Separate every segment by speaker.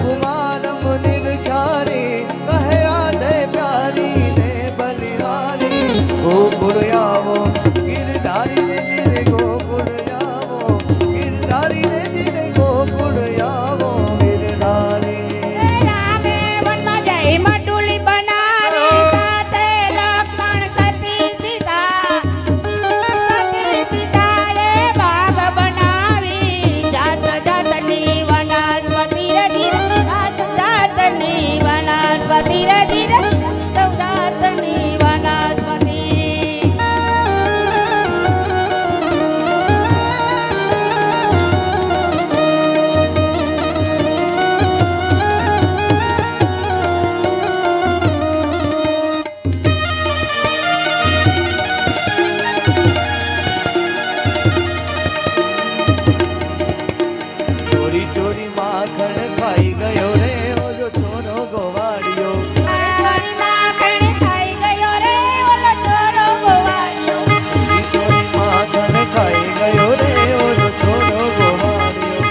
Speaker 1: कुमार मुनिर ख्यारी कहे आदे प्यारी ने बलिहारी गोकुल आवो गिरधारी ने जिरे गोकुल आवो गिरधारी ने जिरे गोकुल आवो गिरधारी
Speaker 2: रामे वन में जय मटुली बनारी साथे लक्ष्मण सती सीता रे बाग बनावी जात जातनी वनस्पति रे जात जातनी वनस्पति रे जातनी वनस्पति
Speaker 1: चोरी चोरी माखण खाई गयो रे ओ जो छोरो गोवाड़ियो
Speaker 2: चोरी माखण खाई गयो रे ओलो छोरो गोवाड़ियो
Speaker 1: चोरी चोरी माखण खाई गयो रे ओ जो छोरो गोवाड़ियो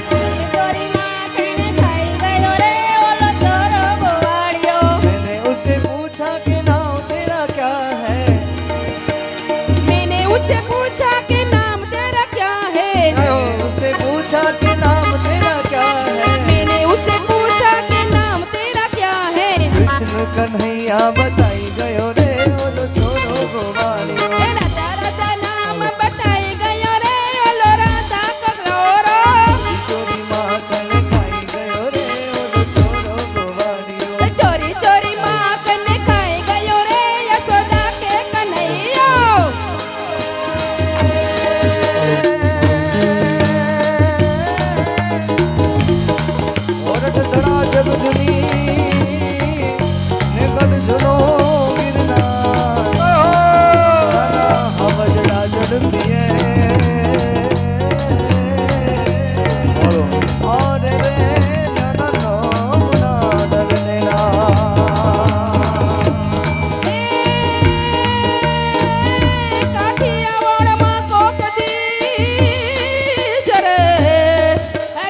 Speaker 2: चोरी माखण खाई गयो रे ओलो छोरो गोवाड़ियो
Speaker 1: मैंने उससे पूछा कि नाम तेरा क्या है
Speaker 3: मैंने उससे पूछा कि नाम तेरा क्या है
Speaker 1: उससे पूछा कि नाम तेरा क्या है
Speaker 3: मैंने उससे पूछा कि नाम तेरा क्या है
Speaker 1: कृष्ण कन्हैया बताई गयो रे ओ जो छोरो गोवाड़ियो
Speaker 3: राधा राधा नाम बताई गयो रे ओलो राधा कगलोरो
Speaker 1: चोरी माखण खाई गयो रे ओ जो छोरो गोवाड़ियो
Speaker 3: चोरी चोरी माखन खाई गयो रे यशोदा के कन्हैया
Speaker 1: औरत धरा जग जुनी ने कद जुनो गिरना हवजड़ा जड़ दिए और रे ननो मुना डरनेला
Speaker 3: કાઠિયાવાડમાં કોકદી જરે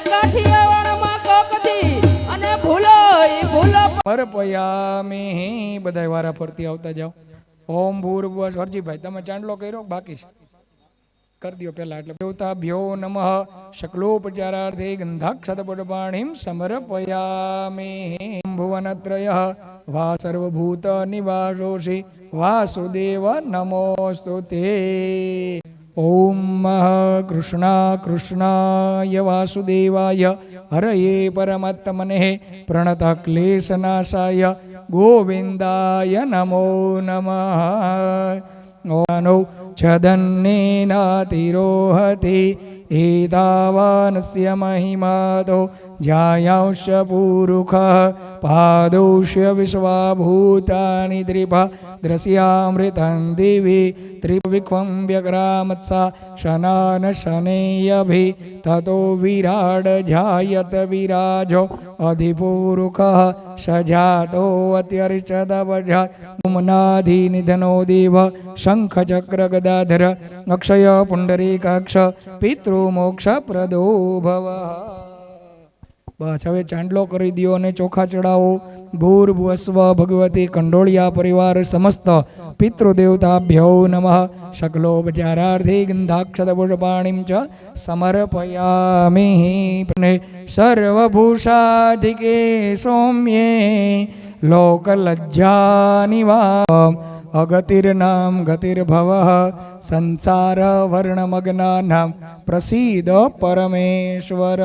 Speaker 3: કાઠિયાવાડમાં કોકદી અને ભૂલો ઈ ભૂલો
Speaker 4: સમર્પયામિ બધાય વારા ફરતી આવતા જાઓ ઓમ ભૂર્ભુવઃ હરજીભાઈ તમે ચાંદલો કર્યો બાકી છે કરી દો પહેલા એટલે દેવતાભ્યો નમઃ શકલોપચારાર્થે ગંધાક્ષતપટપાણીમ સમર્પયામિ ભુવનત્રયઃ વા સર્વભૂત નિવાસોષિ વાસુદેવ નમોસ્તુતે ઓમ કૃષ્ણાય વાસુદેવાય હરયે પરમાત્મને પ્રણત ક્લેશનાશાય ગોવિંદાય નમો નમઃ ઓનો છદન્નેનાતિરોહતિ એતાવાનસ્ય મહિમાતો જાયાંશ પૂરુખ પાદૌષ્ય વિશ્વાભૂતાનિ ત્રિભા દ્રશ્યામૃतं દિવિ ત્રિવિક્વં વ્યગ્રામત્સા શનાન શનેયભિ તતો વિરાડ જાયત વિરાજો અધિપૂરુખ સજાતો અત્યર્ચદવજાત મુમનાધિ નિધનો દેવ શંખ ચક્ર ગદાધર અક્ષય પુંડરીકાક્ષ પિતૃમોક્ષ પ્રદો ભવ બસ હવે ચાંદલો કરી દો અને ચોખા ચડાવો ભૂર્ભુવસ્વ ભગવતી કંડોળિયા પરિવાર સમસ્ત પિતૃદેવતાભ્યો નમઃ શકલોપચારાર્થે ગંધાક્ષતપુષ્પાણીમ ચ સમર્પયામિ સર્વભૂષાધિકે સૌમ્યે લોકલજ્જાનિવા અગતિર્નામ ગતિર્ભવઃ સંસાર વર્ણમગ્નાનામ પ્રસીદ પરમેશ્વર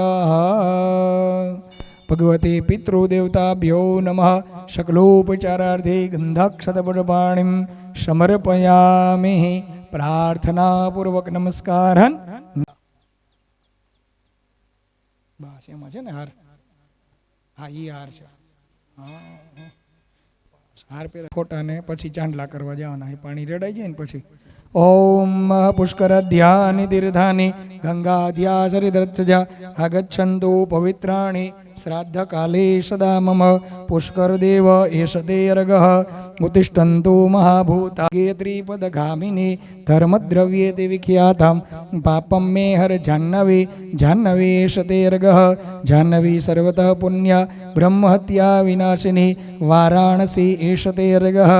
Speaker 4: ભગવતી પિતૃદેવતાભ્યો નમઃ શકલોપચારાર્થે ગંધાક્ષતપટપાણીમ સમર્પયામિ પ્રાર્થનાપૂર્વક નમસ્કારન બસ એમાં છે ને હાર હા ઈ હાર છે હા હાર પેલા ફોટા ને પછી ચાંદલા કરવા જવાના પાણી રેડાઈ જાય ને પછી ઓમ પુષ્કર ધ્યાની તીર્થાની ગંગા ધ્યા સરિદ્રત્સજા આગચ્છન્તુ પવિત્રાણિ શ્રાદ્ધ કાલે સદા મમ પુષ્કર દેવ એષ તે અર્ગઃ ઉત્તિષ્ઠન્તુ મહાભૂતા ગેત્રીપદગામિની धर्मद्रव्ये विख्यातां पापं मे हर जाह्नवी जाह्नवी शतेर्गः जाह्नवी सर्वतः पुण्या ब्रह्महत्या विनाशिनी वाराणसी एषतेर्गः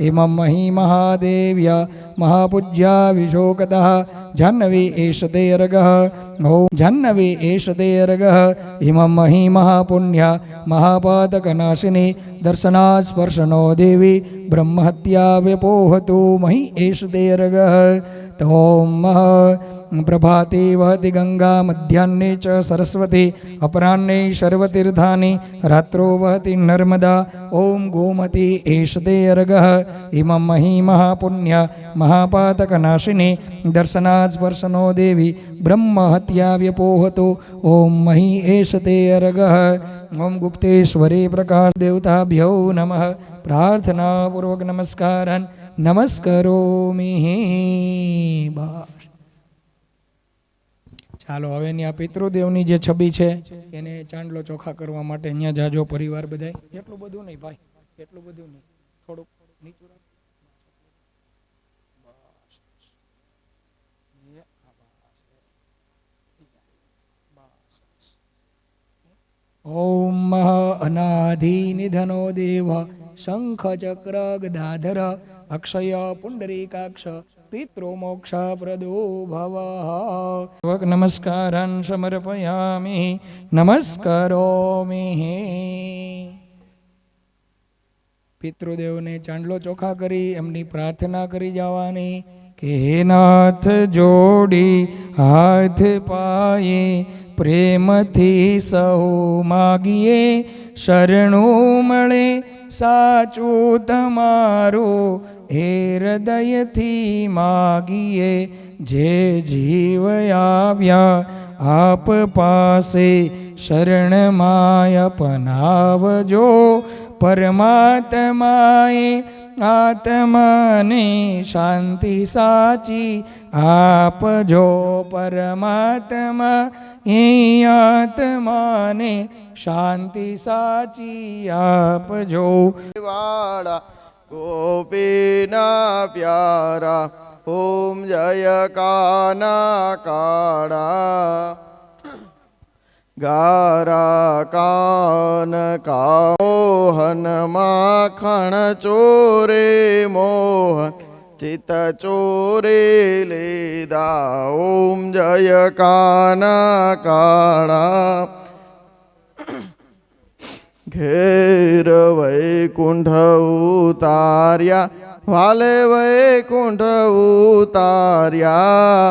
Speaker 4: इमं मही महादेव्या महापूज्या विशोकतः जाह्नवी एषतेर्गः ओम जाह्नवी एषतेर्गः इमं मही महापुण्या महापातकनाशिनी दर्शनात् स्पर्शनो देवी ब्रह्महत्या व्यपोहतु मही एषतेर्गः तोम प्रभाते वहति गंगा मध्याह्ने च सरस्वती अपराह्ने सर्वतीर्थानि रात्रो वहति नर्मदा ओम गोमती एषतेर्गः इमं मही महापुण्या महापातकनाशिनी दर्शनात् स्पर्शनो देवी ब्रह्महत्या व्यपोहतु ओम मही एषतेर्गः ओम गुप्तेश्वरी प्रकाश देवताभ्यो नमः प्रार्थना पूर्वक नमस्कारन् नमस्करोमि बस ચાલો હવે આ પિતૃદેવની જે છબી છે એને ચાંદલો ચોખા કરવા માટે અહીંયા જાજો પરિવાર બધાય એટલું બધું નહીં ભાઈ એટલું બધું નહીં થોડુંક નીચું રાખ ઓમ અનાધિ નિધનો દેવ શંખ ચક્ર ગદાધર અક્ષય પુંડરીકાક્ષ પિતૃ મોક્ષ પ્રદો ભવ નમસ્કારાન સમર્પયામિ નમસ્કરોમિ પિતૃદેવને ચાંદલો ચોખા કરી એમની પ્રાર્થના કરી જવાની કે હે નાથ જોડી હાથ પાયે પ્રેમથી સૌ માગીએ શરણું મળે સાચું તમારું હે હૃદયથી માગીએ જે જીવ આવ્યા આપ પાસે શરણમાં અપનાવજો પરમાત્માએ આત્માને શાંતિ સાચી આપજો પરમાત્મા એ આત્માને શાંતિ સાચી આપજો
Speaker 1: વાળા ગોપીના પ્યારા ઓમ જય કાના કાળા ગારા કાન મોહન માખણ ચોરે મોહન ચિત ચોરે લીધા ઓમ જય કાના કાળા ઘેર વૈકુંઠ ઉતાર્યા વાલે વૈકુંઠ ઉતાર્યા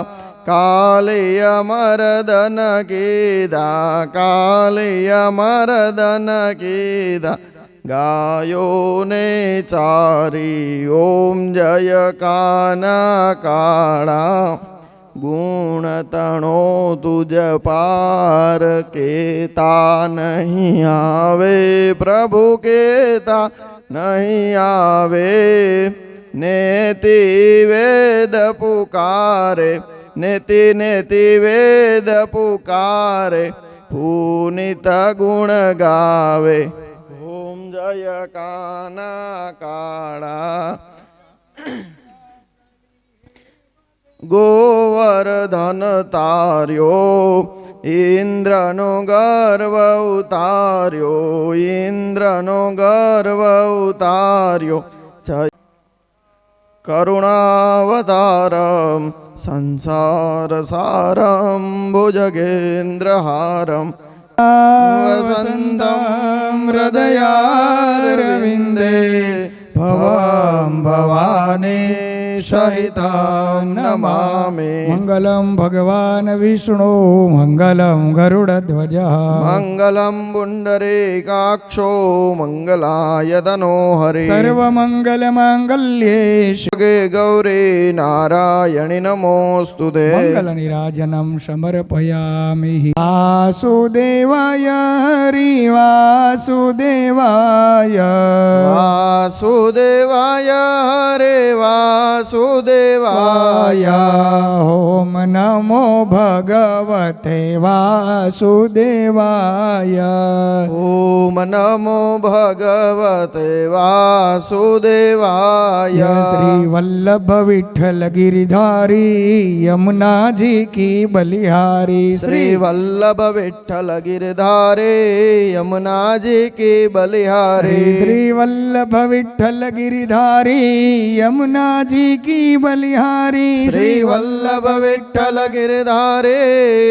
Speaker 1: કાલે અમરદન કીધા કાલે અમરદન કીધા ગાયોને ચારી ઓમ જય કાના કાળા ગુણ તણો તુજ પાર કેતા નહીં આવે પ્રભુ કેતા નહીં આવે નેતિ વેદ પુકારે નેતિ નેતિ વેદ પુકારે પુનિત ગુણ ગાવે ઓમ જય કાના કાળા ગોવર્ધન તાર્યો ઇન્દ્રનો ગર્વ ઉતાર્યો ઇન્દ્રનો ગર્વ ઉતાર્યો કરુણાવતારમ સંસાર સારમ ભુજગેન્દ્રહારમ વસંતમ હૃદયારવિંદે ભવમ ભવાની સહિતા નમામે મંગલમ ભગવાન વિષ્ણુ મંગલમ ગરુડધ્વજ મંગલમ પુંડરીકાક્ષો મંગલાય તનો હરે સર્વમંગલ માંગલ્યે શિવે ગૌરી નારાયણી નમોસ્તુતે મંગલ નિરાજનમ સમર્પયામિ વાસુદેવાય હરિ વાસુદેવાય વાસુદેવાય હરે વાસુદેવાય
Speaker 5: વાસુદેવાય
Speaker 4: ઓમ નમો ભગવતે વાસુદેવાય
Speaker 5: ઓમ નમો ભગવતે વાસુદેવાય
Speaker 4: શ્રી વલ્લભ વિઠ્ઠલ ગિરધારી યમુનાજી કી બલિહારી
Speaker 5: શ્રી વલ્લભ વિઠ્ઠલ ગિરધારે યમુનાજી કી બલિહારી
Speaker 4: શ્રી વલ્લભ વિઠ્ઠલ ગિરધારી યમુનાજી કી બલિહારી
Speaker 5: શ્રી વલ્લભ વિઠ્ઠલ ગિરધારે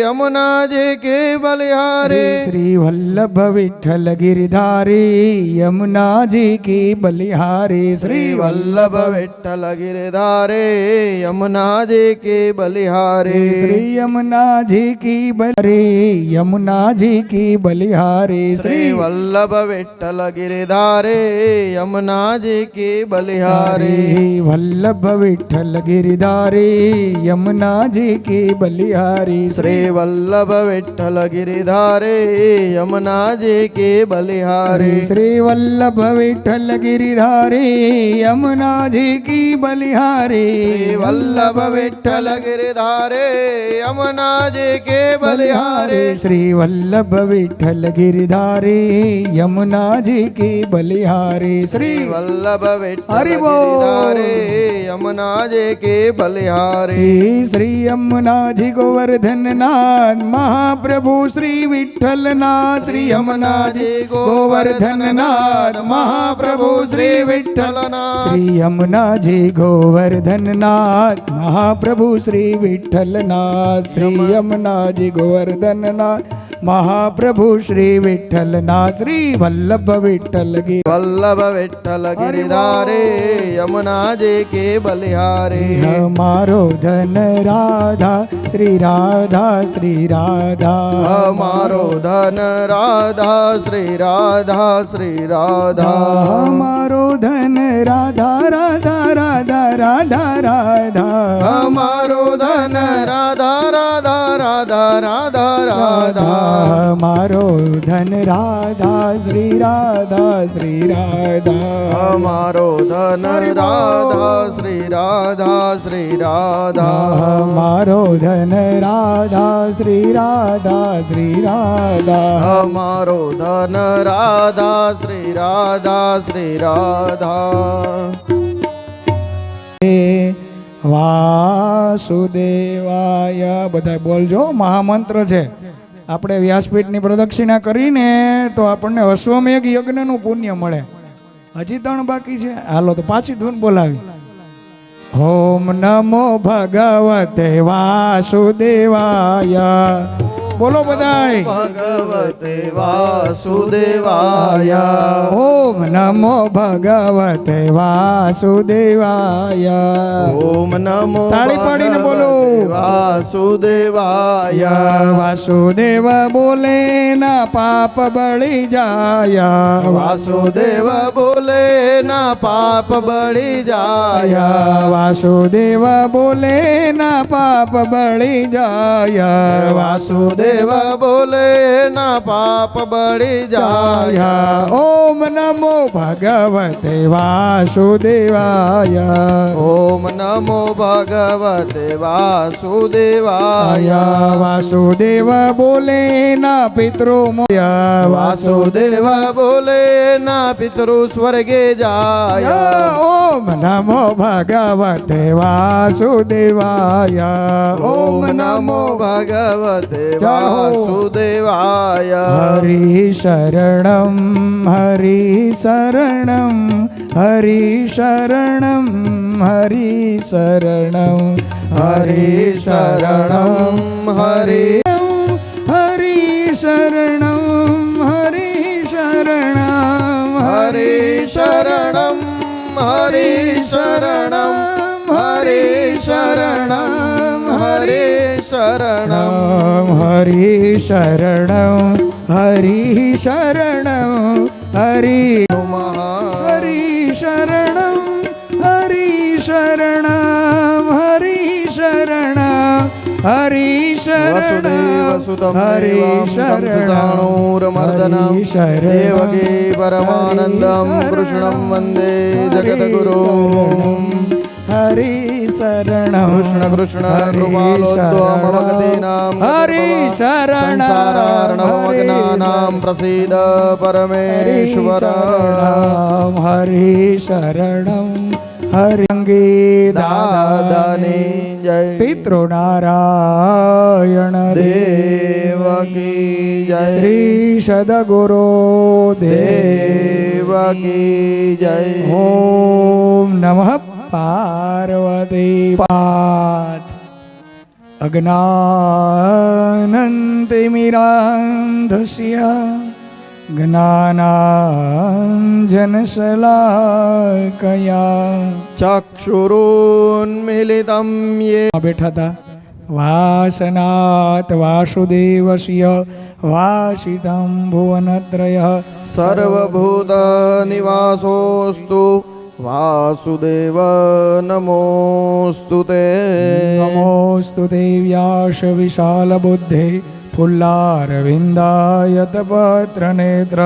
Speaker 5: યમુનાજી કી બલિહારી
Speaker 4: શ્રી વલ્લભ વિઠ્ઠલ ગિરધારી યમુનાજી કી બલિહારી
Speaker 5: શ્રી વલ્લભ વિઠ્ઠલ ગિરધારે યમુનાજી કી બલિહારી
Speaker 4: શ્રી યમુનાજી કી બલિહારી યમુનાજી કી બલિહારી
Speaker 5: શ્રી વલ્લભ વિઠ્ઠલ ગિરધારે યમુનાજી કી બલિહારી
Speaker 4: વલ્લભ વિઠ્ઠલ ગિરધારી યમુનાજી કી બલિહારી
Speaker 5: શ્રી વલ્લભ વિઠ્ઠલ ગિરધારે યમુનાજી કી બલિહારી
Speaker 4: શ્રી વલ્લભ વિઠ્ઠલ ગિરધારી યમુનાજી કી બલિહારી
Speaker 5: શ્રી વલ્લભ વિઠ્ઠલ ગિરધારે યમુનાજી કી બલિહારી
Speaker 4: શ્રી વલ્લભ વિઠ્ઠલ ગિરધારી યમુનાજી કી બલિહારી
Speaker 5: શ્રી વલ્લભ વિઠ્ઠલ
Speaker 4: હરિ બોલ.
Speaker 5: ગિરધારે યમુનાજી કી બલિહારી
Speaker 4: શ્રી યમુનાજી ગોવર્ધનનાથ મહાપ્રભુ શ્રી વિઠ્ઠલનાથ શ્રી યમુનાજી ગોવર્ધનનાથ મહાપ્રભુ શ્રી વિઠ્ઠલનાથ શ્રી યમુનાજી ગોવર્ધનનાથ મહાપ્રભુ શ્રી વિઠ્ઠલનાથ શ્રી યમુનાજી ગોવર્ધનનાથ મહાપ્રભુ શ્રી વિઠ્ઠલનાથ શ્રી વલ્લભ વિઠ્ઠલ ગિર
Speaker 5: વલ્લભ વિઠ્ઠલ ગિરધારે યમુનાજી કી બલિહારી
Speaker 4: મારો ધન રાધા શ્રી રાધા શ્રી રાધા
Speaker 5: અમારો ધન રાધા શ્રી રાધા શ્રી રાધા
Speaker 4: મારો ધન રાધા રાધા રાધા રાધા રાધા
Speaker 5: અમારો ધન રાધા રાધા રાધા રાધા રાધા
Speaker 4: મારો ધન રાધા શ્રી રાધા શ્રી રાધા
Speaker 5: અમારો ધન રાધા શ્રી રાધા શ્રી રાધા
Speaker 4: મારો ધન રાધા શ્રી રાધા શ્રી રાધા
Speaker 5: અમારો ધન રાધા શ્રી રાધા શ્રી રાધા
Speaker 4: વાસુદેવાય બધા બોલજો મહામંત્ર છે. આપણે વ્યાસપીઠની પ્રદક્ષિણા કરીને તો આપણને અશ્વમેઘ યજ્ઞનું પુણ્ય મળે. હજી 3 બાકી છે. હાલો તો પાછી ધૂન બોલાવી. ઓમ નમો ભગવતે વાસુદેવાય બોલો બધાય.
Speaker 5: ભગવતે વાસુદેવાય
Speaker 4: ઓમ નમો ભગવતે વાસુદેવાય
Speaker 5: ઓમ નમો
Speaker 4: તાળી પાડીને બોલો.
Speaker 5: વાસુદેવાય
Speaker 4: વાસુદેવ બોલે ના પાપ બળી જાય
Speaker 5: વાસુદેવ બોલે ના પાપ બળી જાય
Speaker 4: વાસુદેવ બોલે ના પાપ બળી જાય
Speaker 5: વાસુદેવ બોલે ના પાપ બળી જાય
Speaker 4: ઓમ નમો ભગવતે વાસુદેવાય
Speaker 5: ઓમ નમો ભગવતે વાસુદેવાય
Speaker 4: વાસુદેવ બોલે ના પિતૃ મોયા
Speaker 5: વાસુદેવ બોલે ના પિતૃ સ્વર્ગે જાય
Speaker 4: ઓમ નમો ભગવતે વાસુદેવાય
Speaker 5: ઓમ નમો ભગવતે વાસુદેવાય
Speaker 4: હરિ શરણમ હરિ શરણમ હરિ શરણમ હરિ શરણમ
Speaker 5: હરિ શરણમ હરિ
Speaker 4: હરિ શરણમ હરિ શરણમ
Speaker 5: હરિ શરણમ હરિ શરણમ હરિ શરણમ હરિ શરણમ
Speaker 4: હરિ શરણમ હરિ શરણમ હરિ હરિ શરણમ હરિ શરણમ હરિ શરણમ હરિ
Speaker 5: વસુદેવ સુતમ દેવમ કંસચાણૂરમર્દનમ દેવકી પરમાનંદમ કૃષ્ણમ વંદે જગદગુરુમ
Speaker 4: હરિ શરણ
Speaker 5: કૃષ્ણ કૃષ્ણ કૃપાલોદ્વમગતીનામ
Speaker 4: હરિ શરણ
Speaker 5: સંસારાર્ણવમગ્નાનામ પ્રસીદ પરમેશ્વર
Speaker 4: હરિ શરણમ હરિંગી
Speaker 5: દાદાની જય
Speaker 4: પિતૃ નારાયણ
Speaker 5: દેવ કી જય
Speaker 4: શ્રી સદગુરુ
Speaker 5: દેવ કી જય
Speaker 4: ઓમ નમઃ પાર્વતી પાદ અજ્ઞાનંતિમિરાંધસ્ય જ્ઞાનાંજનશલાકયા
Speaker 5: ચક્ષુરુન્મિલિતમ યે
Speaker 4: બેઠા હતા વાસનાત વાસુદેવસ્ય વાસિતં ભુવનત્રય
Speaker 5: સર્વભૂત નિવાસોસ્તુ વાસુદેવ નમોસ્તુ તે
Speaker 4: નમોસ્તુ તે વ્યાસ વિશાલ બુદ્ધે ફુલ્લારવિંદાયત પત્ર નેત્ર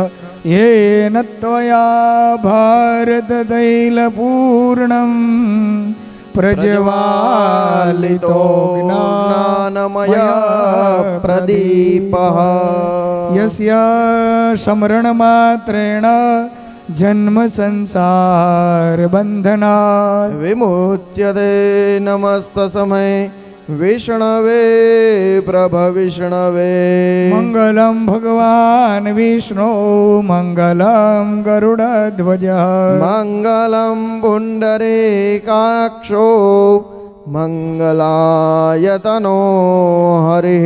Speaker 4: યેન ત્વયા ભારત તૈલપૂર્ણમ પ્રજ્વાલિતો
Speaker 5: જ્ઞાનમય પ્રદીપઃ
Speaker 4: યસ્ય સ્મરણ માત્રેણ જન્મ સંસાર બંધનાत्
Speaker 5: વિમુચ્યતે નમસ્ત સમય વિષ્ણવે પ્રભ વિષ્ણવે
Speaker 4: મંગલમ ભગવાન વિષ્ણુ મંગલમ ગરુડધ્વજ
Speaker 5: મંગલમ પુંડરીકાક્ષો મંગલાયતનો હરિ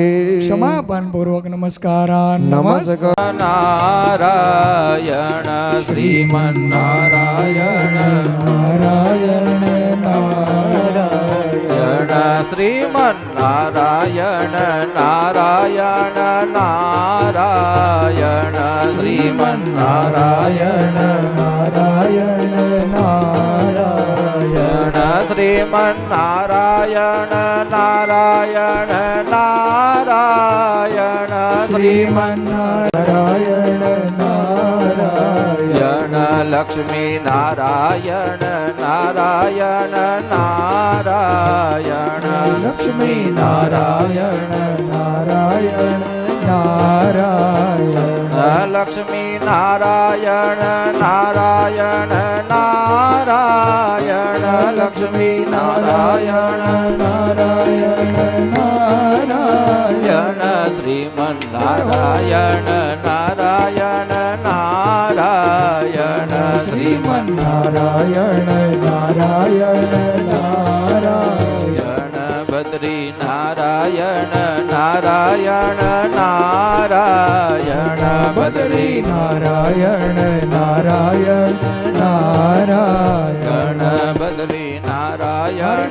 Speaker 4: ક્ષમાપન પૂર્વક નમસ્કારાન
Speaker 5: નમસ્કાર
Speaker 1: નારાયણ શ્રીમન્નારાયણ
Speaker 4: નારાયણ નારાયણ
Speaker 1: શ્રીમન્નારાયણ નારાયણ નારાયણ શ્રીમન્નારાયણ
Speaker 4: નારાયણ નારાયણ
Speaker 1: શ્રીમન્નારાયણ નારાયણ નારાયણ
Speaker 4: શ્રીમન્નારાયણ નારાયણ
Speaker 1: લક્ષ્મી નારાયણ નારાયણ નારાયણ
Speaker 4: લક્ષ્મી નારાયણ નારાયણ નારાયણ
Speaker 1: લક્ષ્મી નારાયણ નારાયણ નારાયણ લક્ષ્મી નારાયણ
Speaker 4: નારાયણ નારાયણ
Speaker 1: શ્રીમન્નારાયણ નારાયણ નારાયણ
Speaker 4: શ્રીમન્નારાયણ નારાયણ નારાયણ
Speaker 1: બદ્રી નારાયણ નારાયણ નારાયણ
Speaker 4: બદ્રી નારાયણ નારાયણ નારાયણ
Speaker 1: બદ્રી નારાયણ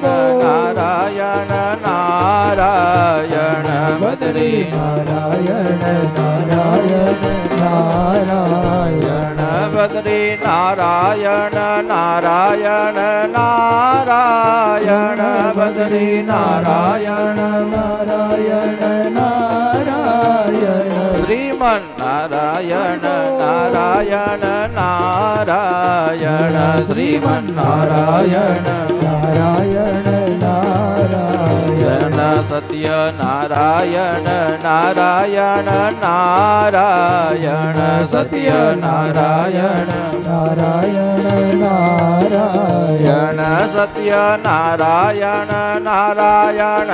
Speaker 1: નારાયણ નારાયણ બદ્રી
Speaker 4: નારાયણ નારાયણ નારાયણ
Speaker 1: બદ્રી નારાયણ નારાયણ નારાયણ બદ્રી નારાયણ
Speaker 4: નારાયણ નારાયણ
Speaker 1: શ્રીમન્નારાયણ નારાયણ નારાયણ શ્રીમન્નારાયણ
Speaker 4: નારાયણ નારાયણ
Speaker 1: સત્ય નારાયણ નારાયણ નારાયણ સત્ય નારાયણ
Speaker 4: નારાયણ નારાયણ
Speaker 1: સત્ય નારાયણ નારાયણ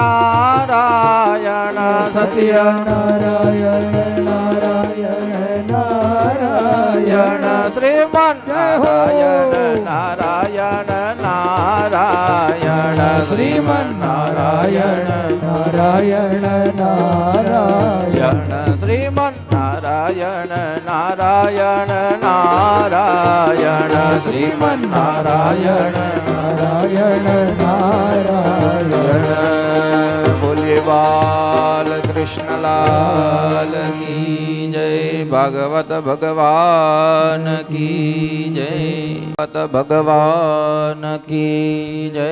Speaker 1: નારાયણ સત્ય
Speaker 4: નારાયણ નારાયણ નારાયણ
Speaker 1: શ્રીમન્નારાયણ નારાયણ નારાયણ શ્રીમન્નારાયણ
Speaker 4: નારાયણ નારાયણ
Speaker 1: શ્રીમન્નારાયણ નારાયણ નારાયણ શ્રીમન્નારાયણ
Speaker 4: નારાયણ નારાયણ
Speaker 1: બોલીએ બાલ કૃષ્ણલાલ કી જય ભાગવત ભગવાન કી જય ભગવાન કી જય.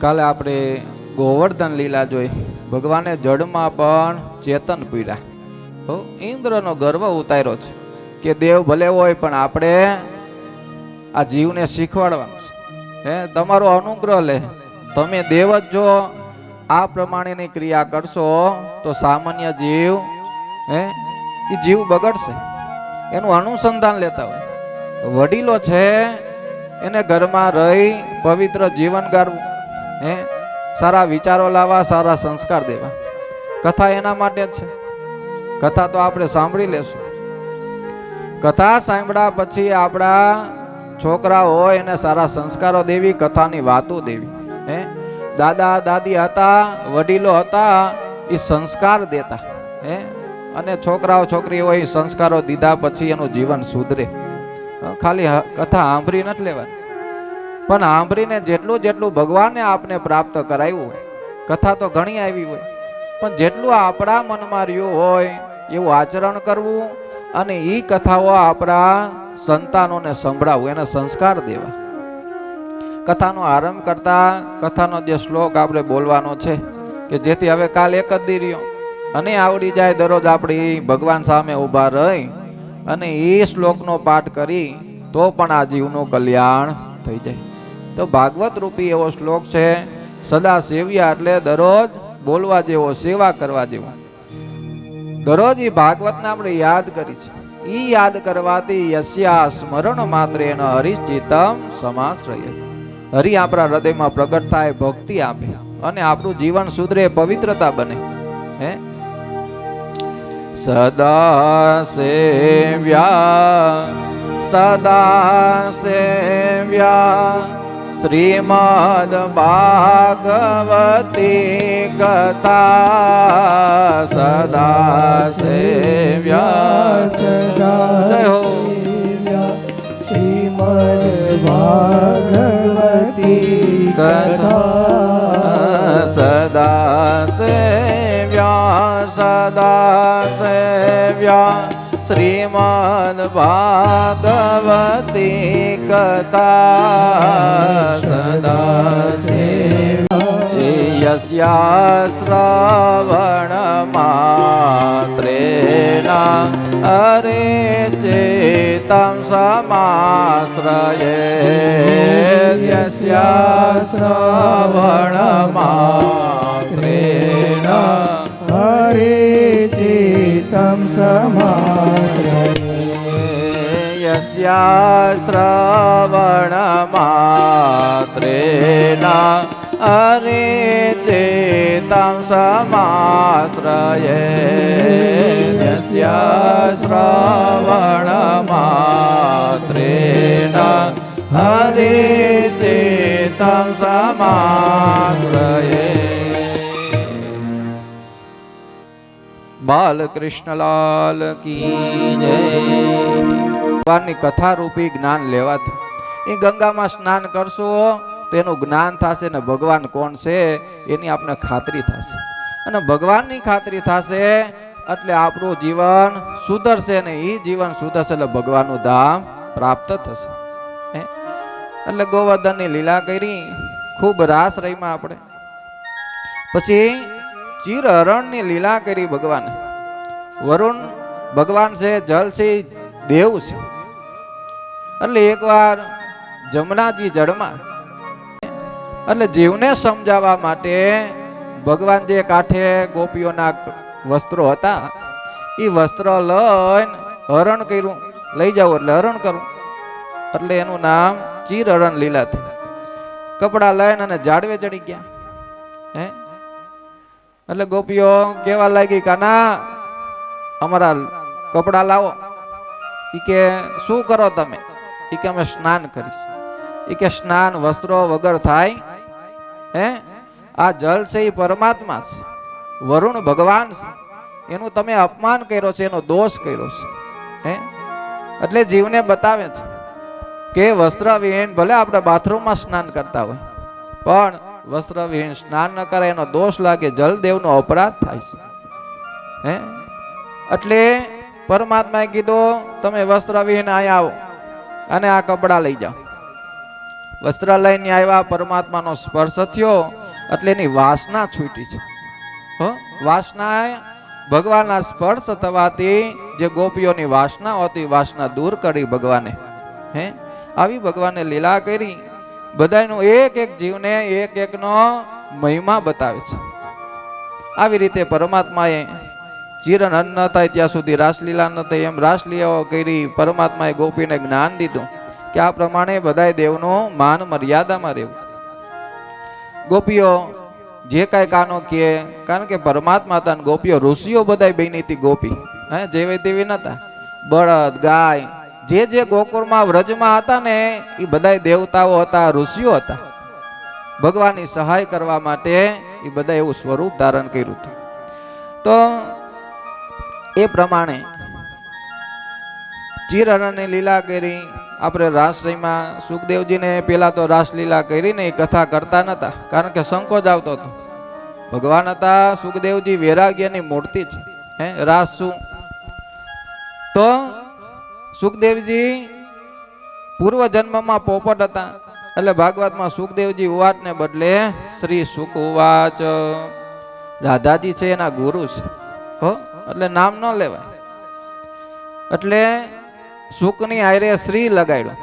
Speaker 1: કાલે આપણે ગોવર્ધન લીલા જોઈ. ભગવાને જડમાં પણ ચેતન પીડ્યા. ઇન્દ્રનો ગર્વ ઉતાર્યો છે કે દેવ ભલે હોય પણ આપણે
Speaker 6: આ જીવને શીખવાડવાનું છે. તમારો અનુગ્રહ લે. તમે દેવ જ જો આ પ્રમાણેની ક્રિયા કરશો તો સામાન્ય જીવ એ જીવ બગડશે. એનું અનુસંધાન લેતા હોય. વડીલો છે એને ઘરમાં રહી પવિત્ર જીવન ગાળવું, સારા વિચારો લાવવા, સારા સંસ્કાર દેવા. કથા એના માટે જ છે. કથા તો આપણે સાંભળી લેશું. કથા સાંભળ્યા પછી આપણા છોકરા હોય એને સારા સંસ્કારો દેવી, કથાની વાતો દેવી. દાદા દાદી હતા, વડીલો હતા, એ સંસ્કાર દેતા. અને છોકરાઓ છોકરી હોય એ સંસ્કારો દીધા પછી એનું જીવન સુધરે. ખાલી કથા સાંભળી નથી લેવાની, પણ સાંભળીને જેટલું જેટલું ભગવાને આપને પ્રાપ્ત કરાવ્યું હોય, કથા તો ઘણી આવી હોય, પણ જેટલું આપણા મનમાં રહ્યું હોય એવું આચરણ કરવું અને એ કથાઓ આપણા સંતાનોને સંભળાવવું, એને સંસ્કાર દેવા. કથાનો આરંભ કરતા કથાનો જે શ્લોક આપણે બોલવાનો છે કે જેથી હવે કાલ એક જ દી રહ્યો અને આવડી જાય દરરોજ આપણે ભગવાન સામે ઊભા રહી અને એ શ્લોકનો પાઠ કરી તો પણ આ જીવનું કલ્યાણ થઈ જાય. તો ભાગવત રૂપી એવો શ્લોક છે, સદા સેવ્યા એટલે દરરોજ બોલવા જેવો, સેવા કરવા જેવો. દરરોજ એ ભાગવતને આપણે યાદ કરી છે. એ યાદ કરવાથી યસ્યા સ્મરણ માત્રેન હરિચિતમ સમાશ્રય. હરિ આપણા હૃદયમાં પ્રગટ થાય, ભક્તિ આપે અને આપણું જીવન સુધરે, પવિત્રતા બને. સદા સેવ્યા શ્રીમદ ભાગવતી કથા. સદા સેવ્યા
Speaker 1: શ્રીમદ ભાગવતી
Speaker 6: કથા. સદા સેવ્યા શ્રીમદ ભાગવતી કથા. સદા યસ્યા શ્રવણ માત્રેણ હરે ચેતં સમાશ્રયે. યસ્યા શ્રવણ માત્રેણ
Speaker 1: હરે ચેતં સમાશ્રયે.
Speaker 6: યસ્યા શ્રવણ માત્રેણ હરે ચેતં સમાશ્રયે. યસ્યા શ્રવણ માત્રેણ હરે ચેતં સમાશ્રયે. બાલકૃષ્ણલાલ કી જય. ભગવાનની કથા રૂપી જ્ઞાન લેવાથી એ ગંગામાં સ્નાન કરશો તો એનું જ્ઞાન થશે ને ભગવાન કોણ છે એની આપણે ખાતરી થશે. અને ભગવાનની ખાતરી થશે એટલે આપણું જીવન સુધરશે ને એ જીવન સુધરશે એટલે ભગવાનનું ધામ પ્રાપ્ત થશે. એટલે ગોવર્ધનની લીલા કરી, ખૂબ રાસ રહીમાં આપણે. પછી ચીર હરણની લીલા કરી ભગવાને. વરુણ ભગવાન છે, જલ છે, દેવ છે. એટલે એકવાર જમનાજી જળમાં, એટલે જીવને સમજાવવા માટે ભગવાન જે કાંઠે ગોપીઓના વસ્ત્રો હતા એ વસ્ત્ર લઈને હરણ કર્યું, લઈ જાવ એટલે હરણ કરું, એટલે એનું નામ ચીર હરણ લીલા થઈ. કપડા લઈને અને ઝાડવે ચડી ગયા. એટલે ગોપીઓ કેવા લાગી, કાના અમારા કપડા લાવો. ઈ કે શું કરો તમે? ઈ કે અમે સ્નાન કરીશ. ઈ કે સ્નાન વસ્ત્રો વગર થાય? આ જલ છે એ પરમાત્મા છે, વરુણ ભગવાન છે, એનું તમે અપમાન કર્યો છે, એનો દોષ કર્યો છે. એટલે જીવને બતાવે છે કે વસ્ત્રવિહીન, ભલે આપણે બાથરૂમમાં સ્નાન કરતા હોય પણ વસ્ત્રવિહીન સ્નાન ન કરે એનો દોષ લાગે, જલદેવનો અપરાધ થાય છે. એટલે પરમાત્માએ કીધું તમે વસ્ત્રવિહીન અહીંયા આવો અને આ કપડા લઈ જાઓ. વસ્ત્ર લઈને આવ્યા, પરમાત્માનો સ્પર્શ થયો એટલે એની વાસના છૂટી છે. વાસના ભગવાનના સ્પર્શ થવાથી જે ગોપીઓની વાસના હતી, વાસના દૂર કરી ભગવાને. આવી ભગવાને લીલા કરી. બધાયનો એક એક જીવને એક એકનો મહિમા બતાવે છે. આવી રીતે પરમાત્માએ ચિરન અન્ન ન થાય ત્યાં સુધી રાસલીલા ન થાય એમ રાસલીલાઓ કરી. પરમાત્માએ ગોપીને જ્ઞાન દીધું કે આ પ્રમાણે બધાય દેવનો માન મર્યાદામાં રહેવું. ગોપીઓ જે કાંઈ કાનો કહે, કારણ કે પરમાત્મા હતા ગોપીઓ ઋષિઓ બધાય બની હતી. ગોપી જેવી તેવી નતા. બળદ ગાય જે ગોકુળમાં વ્રજમાં હતા ને એ બધાય દેવતાઓ હતા, ઋષિઓ હતા. ભગવાનની સહાય કરવા માટે એ બધા એવું સ્વરૂપ ધારણ કર્યું હતું. તો એ પ્રમાણે ચિરણની લીલા કરી. આપણે રાસલીલામાં સુખદેવજીને પેલા તો રાસલીલા કરીને એ કથા કરતા નતા, કારણ કે સંકોચ આવતો હતો. ભગવાન હતા સુખદેવજી વૈરાગ્યની મૂર્તિ છે. રાસ શું? તો સુખદેવજી પૂર્વ જન્મમાં પોપટ હતા. એટલે ભાગવતમાં સુખદેવજી ઉવાચને બદલે શ્રી સુખ ઉવાચ. રાધાજી છે એના ગુરુ છે હો, એટલે નામ ન લેવાય. એટલે સુખની આયરે શ્રી લગાડ્યું.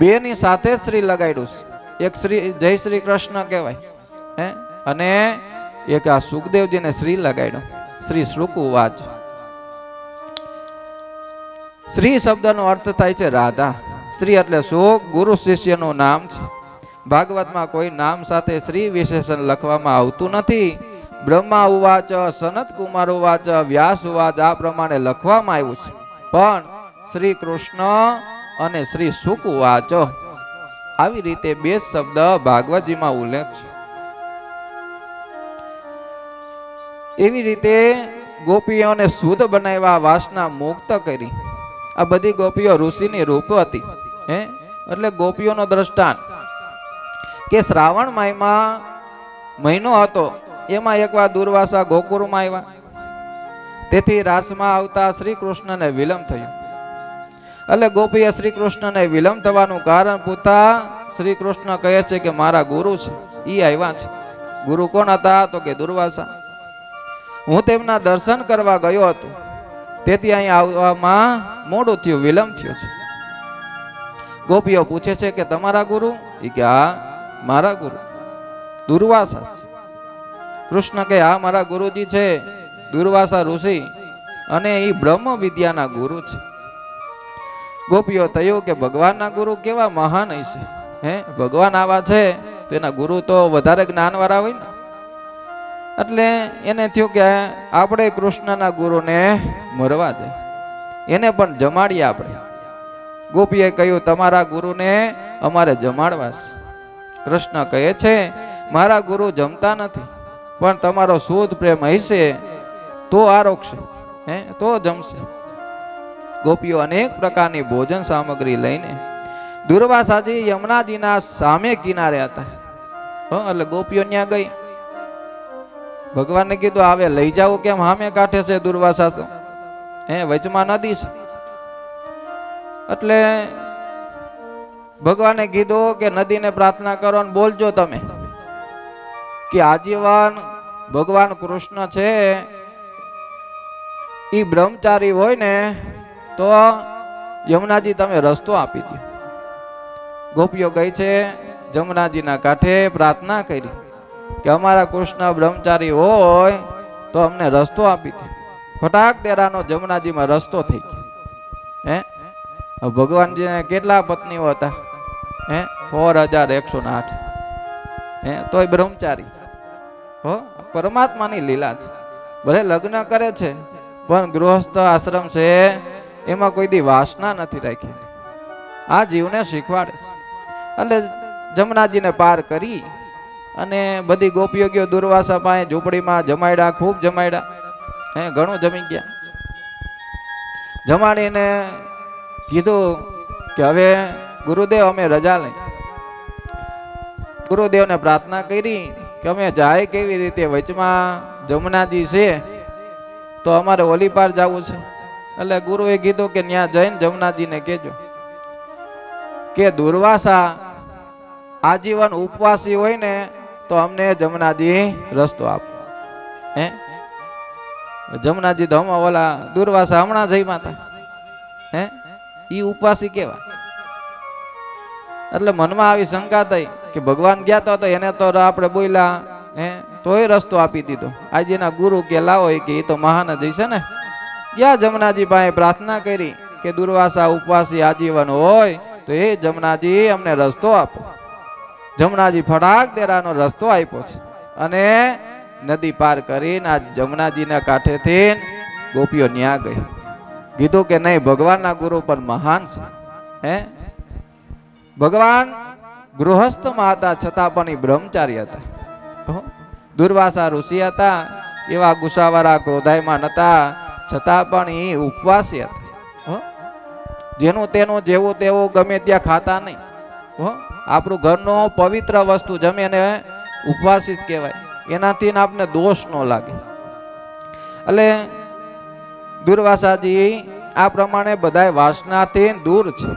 Speaker 6: બે ની સાથે શ્રી લગાડ્યું. એક શ્રી જય શ્રી કૃષ્ણ કહેવાય અને એક આ સુખદેવજીને શ્રી લગાડ્યું. શ્રી સુખ ઉવાચ. શ્રી શબ્દનો અર્થ થાય છે રાધા. શ્રી એટલે સુખ, ગુરુ શિષ્યનું નામ છે. ભાગવતમાં કોઈ નામ સાથે શ્રી વિશેષણ લખવામાં આવતું નથી. બ્રહ્મા ઉવાચ, સનત કુમાર ઉવાચ, વ્યાસ ઉવાચ આ પ્રમાણે લખવામાં આવ્યું છે. પણ શ્રી કૃષ્ણ અને શ્રી સુખ ઉવાચ આવી રીતે બે શબ્દ ભાગવતજીમાં ઉલ્લેખ છે. એવી રીતે ગોપીઓને શુદ્ધ બનાવ્યા, વાસના મુક્ત કરી. આ બધી ગોપીઓ ઋષિની રૂપ હતી. એટલે ગોપીઓનો દ્રષ્ટાંત કે શ્રાવણ માસમાં મહિનો હતો, એમાં એકવાર દુર્વાસા ગોકુળમાં આવ્યા. તેથી રાસમાં આવતા શ્રી કૃષ્ણને વિલંબ થયો. એટલે ગોપીએ શ્રી કૃષ્ણને વિલંબ થવાનું કારણ પૂછતા શ્રી કૃષ્ણ કહે છે કે મારા ગુરુ છે, ઈ આવ્યા છે. ગુરુ કોણ હતા? તો કે દુર્વાસા. હું તેમના દર્શન કરવા ગયો હતો, તેથી અહીં આવવામાં મોડું થયું, વિલંબ થયો છે. ગોપીઓ પૂછે છે કે તમારા ગુરુ? એ કે હા મારા ગુરુ દુર્વાસા છે. કૃષ્ણ કે હા મારા ગુરુજી છે દુર્વાસા ઋષિ, અને એ બ્રહ્મ વિદ્યાના ગુરુ છે. ગોપીઓ થયું કે ભગવાનના ગુરુ કેવા મહાન હશે. ભગવાન આવા છે તેના ગુરુ તો વધારે જ્ઞાન વાળા હોય ને. એટલે એને થયું કે આપણે કૃષ્ણના ગુરુને મરવા દે, એને પણ જમાડીએ આપણે. ગોપીએ કહ્યું તમારા ગુરુને અમારે જમાડવા છે. કૃષ્ણ કહે છે મારા ગુરુ જમતા નથી, પણ તમારો શુદ્ધ પ્રેમ હશે તો આરોગશે, તો જમશે. ગોપીઓ અનેક પ્રકારની ભોજન સામગ્રી લઈને દુર્વાસાજી યમુનાજીના સામે કિનારે હતા. એટલે ગોપીઓ ત્યાં ગઈ. ભગવાનને કીધું આવે લઈ જાઓ, કેમ સામે કાંઠે છે દુર્વાસા તો વચમાં નદી છે. એટલે ભગવાને કીધું કે નદીને પ્રાર્થના કરો અને બોલજો તમે કે આજીવન ભગવાન કૃષ્ણ છે ઈ બ્રહ્મચારી હોય ને તો યમુનાજી તમે રસ્તો આપી દો. ગોપીઓ ગઈ છે જમુનાજીના કાંઠે, પ્રાર્થના કરી કે અમારા કૃષ્ણ બ્રહ્મચારી હોય તો અમને રસ્તો આપી દે. ફટાક દેરાનો જમુનાજીમાં રસ્તો થઈ ગયો. ભગવાનજીને કેટલા પત્નીઓ હતા? 4108. તોય બ્રહ્મચારી. પરમાત્માની લીલા છે. ભલે લગ્ન કરે છે પણ ગૃહસ્થ આશ્રમ છે એમાં કોઈ દી વાસના નથી રાખી. આ જીવને શીખવાડે છે. એટલે જમનાજીને પાર કરી અને બધી ગોપીઓ ગયો દુર્વાસા પાસે ઝૂંપડીમાં જમાડ્યા, ખૂબ જમાડ્યા. ઘણું જમી ગયા. જમાડીને કીધું કે હવે ગુરુદેવ અમે રજા લઈ. ગુરુદેવને પ્રાર્થના કરી કે અમે જાય કેવી રીતે, વચમાં જમનાજી છે તો અમારે ઓલી પાર જવું છે. એટલે ગુરુએ કીધું કે ત્યાં જઈને જમનાજીને કહેજો કે દુર્વાસા આજીવન ઉપવાસી હોય ને તો અમને જમનાજી રસ્તો આપો. જમનાજી તો ઓલા દુર્વાસા હમણાં જઈ માતા ઈ ઉપવાસી કેવા. એટલે મનમાં આવી શંકા થઈ કે ભગવાન ગયા તો એને તો આપણે બોલ્યા તોય રસ્તો આપી દીધો. આજે એના ગુરુ કે લાવો કે એ તો મહાન જ છે ને. ગયા જમનાજી પાસે પ્રાર્થના કરી કે દુર્વાસા ઉપવાસી આજીવન હોય તો એ જમનાજી અમને રસ્તો આપો. જમનાજી ફટાક દેરાનો રસ્તો આપ્યો છે અને નદી પાર કરીને આ જમનાજીના કાંઠેથી ગોપીઓ ન્યા ગઈ. કીધું કે નહીં, ભગવાનના ગુરુ પણ મહાન છે. ભગવાન ગૃહસ્થમાં હતા છતાં પણ એ બ્રહ્મચારી હતા. દુર્વાસા ઋષિ હતા, એવા ગુસ્સાવાળા ક્રોધાયમાં નતા, છતાં પણ એ ઉપવાસી હતા. જેનું તેનું જેવું તેવું ગમે ત્યાં ખાતા નહીં. આપણું ઘરનો પવિત્ર વસ્તુ જમે ને ઉપવાસી જ કહેવાય. એનાથી આપને દોષ ન લાગે. એટલે દુર્વાસાજી આ પ્રમાણે બધા વાસનાથી દૂર છે.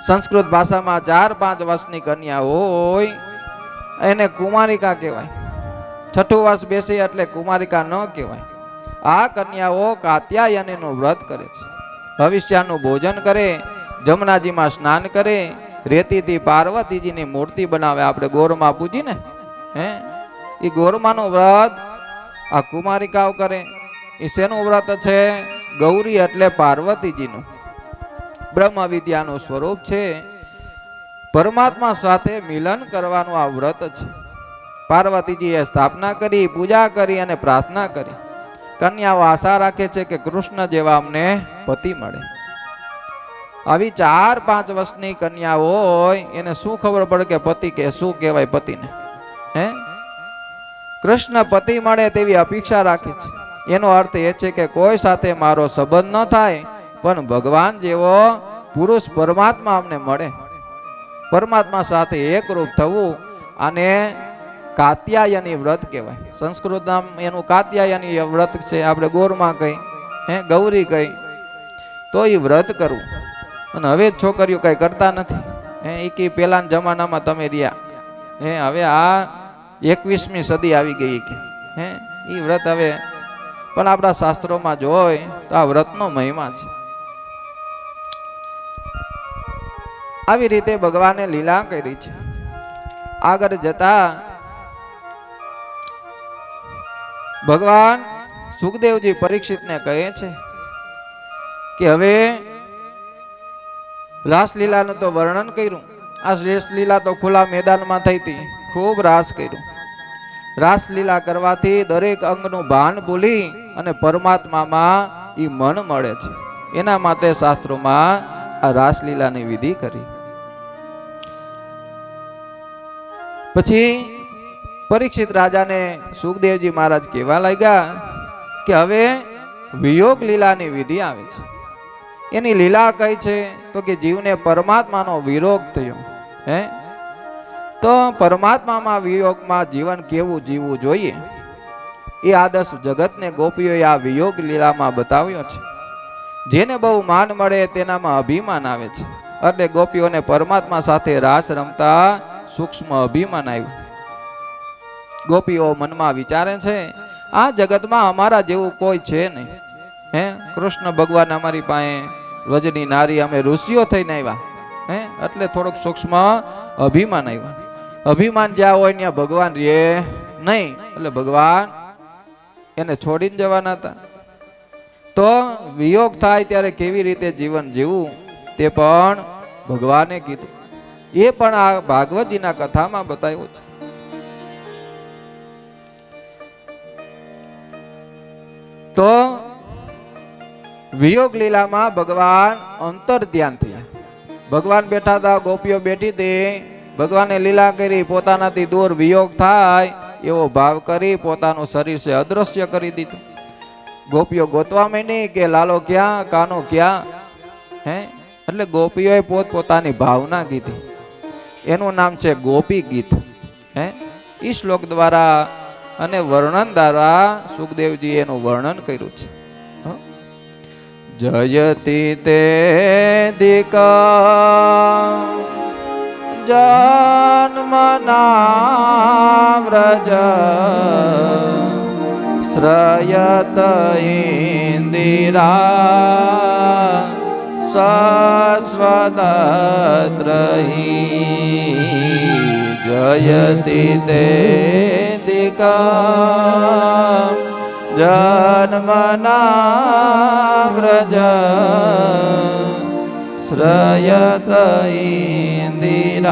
Speaker 6: સંસ્કૃત ભાષામાં 4-5 વર્ષની કન્યા હોય એને કુમારિકા કહેવાય. 6 વર્ષ બેસી એટલે કુમારિકા ન કહેવાય. આ કન્યાઓ કાત્યાયનીનું વ્રત કરે છે, ભવિષ્યનું ભોજન કરે, જમનાજીમાં સ્નાન કરે, રેતીથી પાર્વતીજીની મૂર્તિ બનાવે. આપણે ગોરમાં પૂજીને એ ગોરમાનું વ્રત આ કુમારિકાઓ કરે. એ શેનું વ્રત છે? ગૌરી એટલે પાર્વતીજીનું. બ્રહ્મ વિદ્યાનું સ્વરૂપ છે. પરમાત્મા સાથે મિલન કરવાનું આ વ્રત છે. પાર્વતીજીએ સ્થાપના કરી, પૂજા કરી અને પ્રાર્થના કરી. કન્યાઓ આશા રાખે છે કે કૃષ્ણ જેવા અમને પતિ મળે. આવી 4-5 વર્ષની કન્યાઓ હોય એને શું ખબર પડે કે પતિ કે શું કહેવાય પતિને? કૃષ્ણ પતિ મળે તેવી અપેક્ષા રાખે છે. એનો અર્થ એ છે કે કોઈ સાથે મારો સંબંધ ન થાય પણ ભગવાન જેવો પુરુષ પરમાત્મા અમને મળે. પરમાત્મા સાથે એકરૂપ થવું અને કાત્યાયની વ્રત કહેવાય. સંસ્કૃત નામ એનું કાત્યાયની વ્રત છે. આપણે ગોરમાં કહી, ગૌરી કહી, તો એ વ્રત કરવું. અને હવે છોકરીઓ કઈ કરતા નથી. એ કે પેલાના જમાનામાં તમે રહ્યા, હવે આ 21મી સદી આવી ગઈ કે એ વ્રત હવે પણ આપણા શાસ્ત્રોમાં જોઈ તો આ વ્રતનો મહિમા છે. આવી રીતે ભગવાને લીલા કરી છે. આગળ જતા ભગવાન સુખદેવજી પરીક્ષિતને કહે છે કે હવે રાસલીલાનું તો વર્ણન કર્યું. આ રાસલીલા તો ખુલ્લા મેદાનમાં થઈ હતી. ખૂબ રાસ કર્યું. રાસલીલા કરવાથી દરેક અંગનું ભાન ભૂલી અને પરમાત્મામાં એ મન મળે છે. એના માટે શાસ્ત્રોમાં આ રાસલીલાની વિધિ કરી. પછી પરીક્ષિત રાજાને સુખદેવજી મહારાજ કહેવા લાગ્યા કે હવે વિયોગ લીલાની વિધિ આવે છે. એની લીલા કઈ છે તો કે જીવને પરમાત્માનો વિરોગ થયો. તો પરમાત્મામાં વિયોગમાં જીવન કેવું જીવવું જોઈએ એ આદર્શ જગતને ગોપીઓએ આ વિયોગ લીલામાં બતાવ્યો છે. જેને બહુ માન મળે તેનામાં અભિમાન આવે છે. એટલે ગોપીઓને પરમાત્મા સાથે રાસ રમતા સૂક્ષ્મ અભિમાન આવ્યું. ગોપીઓ મનમાં વિચારે છે આ જગતમાં અમારા જેવું કોઈ છે નહીં. કૃષ્ણ ભગવાન અમારી પાસે વ્રજની નારી, અમે ઋષિઓ થઈને આવ્યા. એટલે થોડુંક સૂક્ષ્મ અભિમાન આવ્યા. અભિમાન જ્યાં હોય ત્યાં ભગવાન રે નહીં. એટલે ભગવાન એને છોડીને જવાના હતા. તો વિયોગ થાય ત્યારે કેવી રીતે જીવન જીવવું તે પણ ભગવાને કીધું. એ પણ આ ભાગવતજીના કથામાં બતાવ્યું છે. તો વિયોગ લીલામાં ભગવાન અંતર ધ્યાન થયા. ભગવાન બેઠા હતા, ગોપીઓ બેઠી હતી. ભગવાને લીલા કરી, પોતાનાથી દૂર વિયોગ થાય એવો ભાવ કરી પોતાનું શરીર છે અદ્રશ્ય કરી દીધું. ગોપીઓ ગોતવા માંડી કે લાલો ક્યાં, કાનો ક્યાં. એટલે ગોપીઓએ પોતપોતાની ભાવના કીધી. એનું નામ છે ગોપી ગીત. એ શ્લોક દ્વારા અને વર્ણન દ્વારા સુખદેવજી એનું વર્ણન કર્યું છે. જયતિ તે દિકા જન્મના વ્રજ શ્રયત ઇન્દિરા શાશ્વતત્રયી જયતિ તે દિકા જન્મના વ્રજ શ્રયત ઇન્દિરા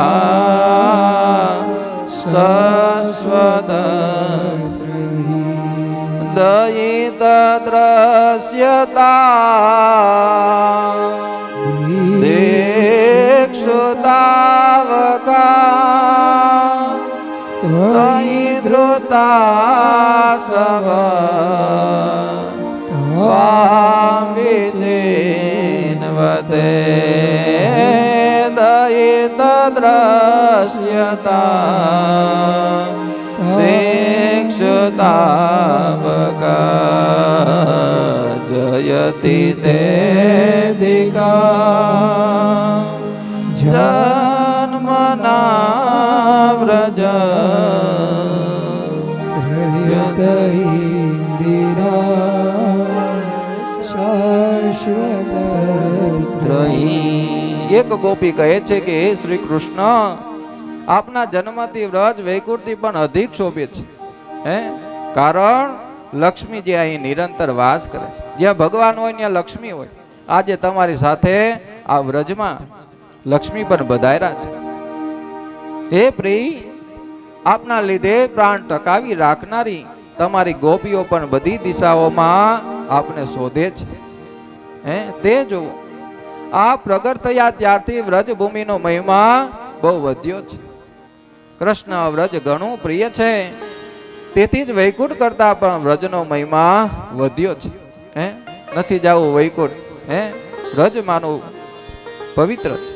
Speaker 6: શાશ્વત દયિત દ્રશ્યતા દેક્ષુતાવકા તયિ ધૃતા સવ વામ વિચિન્વતે દયિત દ્રશ્યતા દેક્ષુતાવકા જયતિ તે દિકા જન્મના વ્રજ
Speaker 4: શ્રયત ઇન્દિરા શાશ્વત
Speaker 6: ત્રયી. એક ગોપી કહે છે કે હે શ્રી કૃષ્ણ, આપના જન્મથી વ્રજ વૈકુંઠથી પણ અધિક શોભે છે. હે, કારણ લક્ષ્મીજી અહીં નિરંતર વાસ કરે છે. જ્યાં ભગવાન હોય ત્યાં લક્ષ્મી હોય. આજે તમારી સાથે આ વ્રજમાં લક્ષ્મી પણ પધાર્યા છે. હે પ્રિય, આપના લીધે પ્રાણ ટકાવી રાખનારી તમારી ગોપીઓ પણ બધી દિશાઓમાં આપને શોધે છે. હે, તે જુઓ, આ પ્રગટ થયા ત્યારથી વ્રજભૂમિનો મહિમા બહુ વધ્યો છે. કૃષ્ણ વ્રજ ઘણું પ્રિય છે, તેથી જ વૈકુંઠ કરતા પણ વ્રજનો મહિમા વધ્યો છે. હે, નથી જવું વૈકુંઠ, હે, વ્રજ માનું પવિત્ર છે.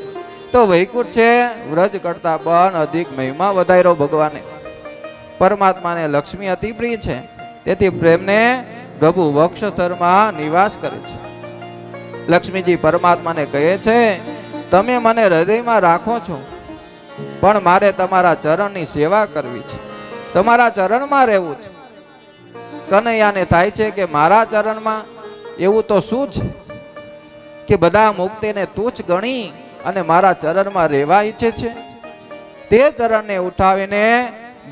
Speaker 6: તો વૈકુંઠ છે, વ્રજ કરતા પણ અધિક મહિમા વધાર્યો ભગવાને. પરમાત્માને લક્ષ્મી અતિ પ્રિય છે, તેથી પ્રેમને પ્રભુ વક્ષસ્થળમાં નિવાસ કરે છે. લક્ષ્મીજી પરમાત્માને કહે છે, તમે મને હૃદયમાં રાખો છો, પણ મારે તમારા ચરણની સેવા કરવી છે, તમારા ચરણમાં રહેવું છે. કનૈયાને થાય છે કે મારા ચરણમાં એવું તો શું છે કે બધા મુક્તિને તુચ્છ ગણી અને મારા ચરણમાં રહેવા ઈચ્છે છે. તે ચરણને ઉઠાવીને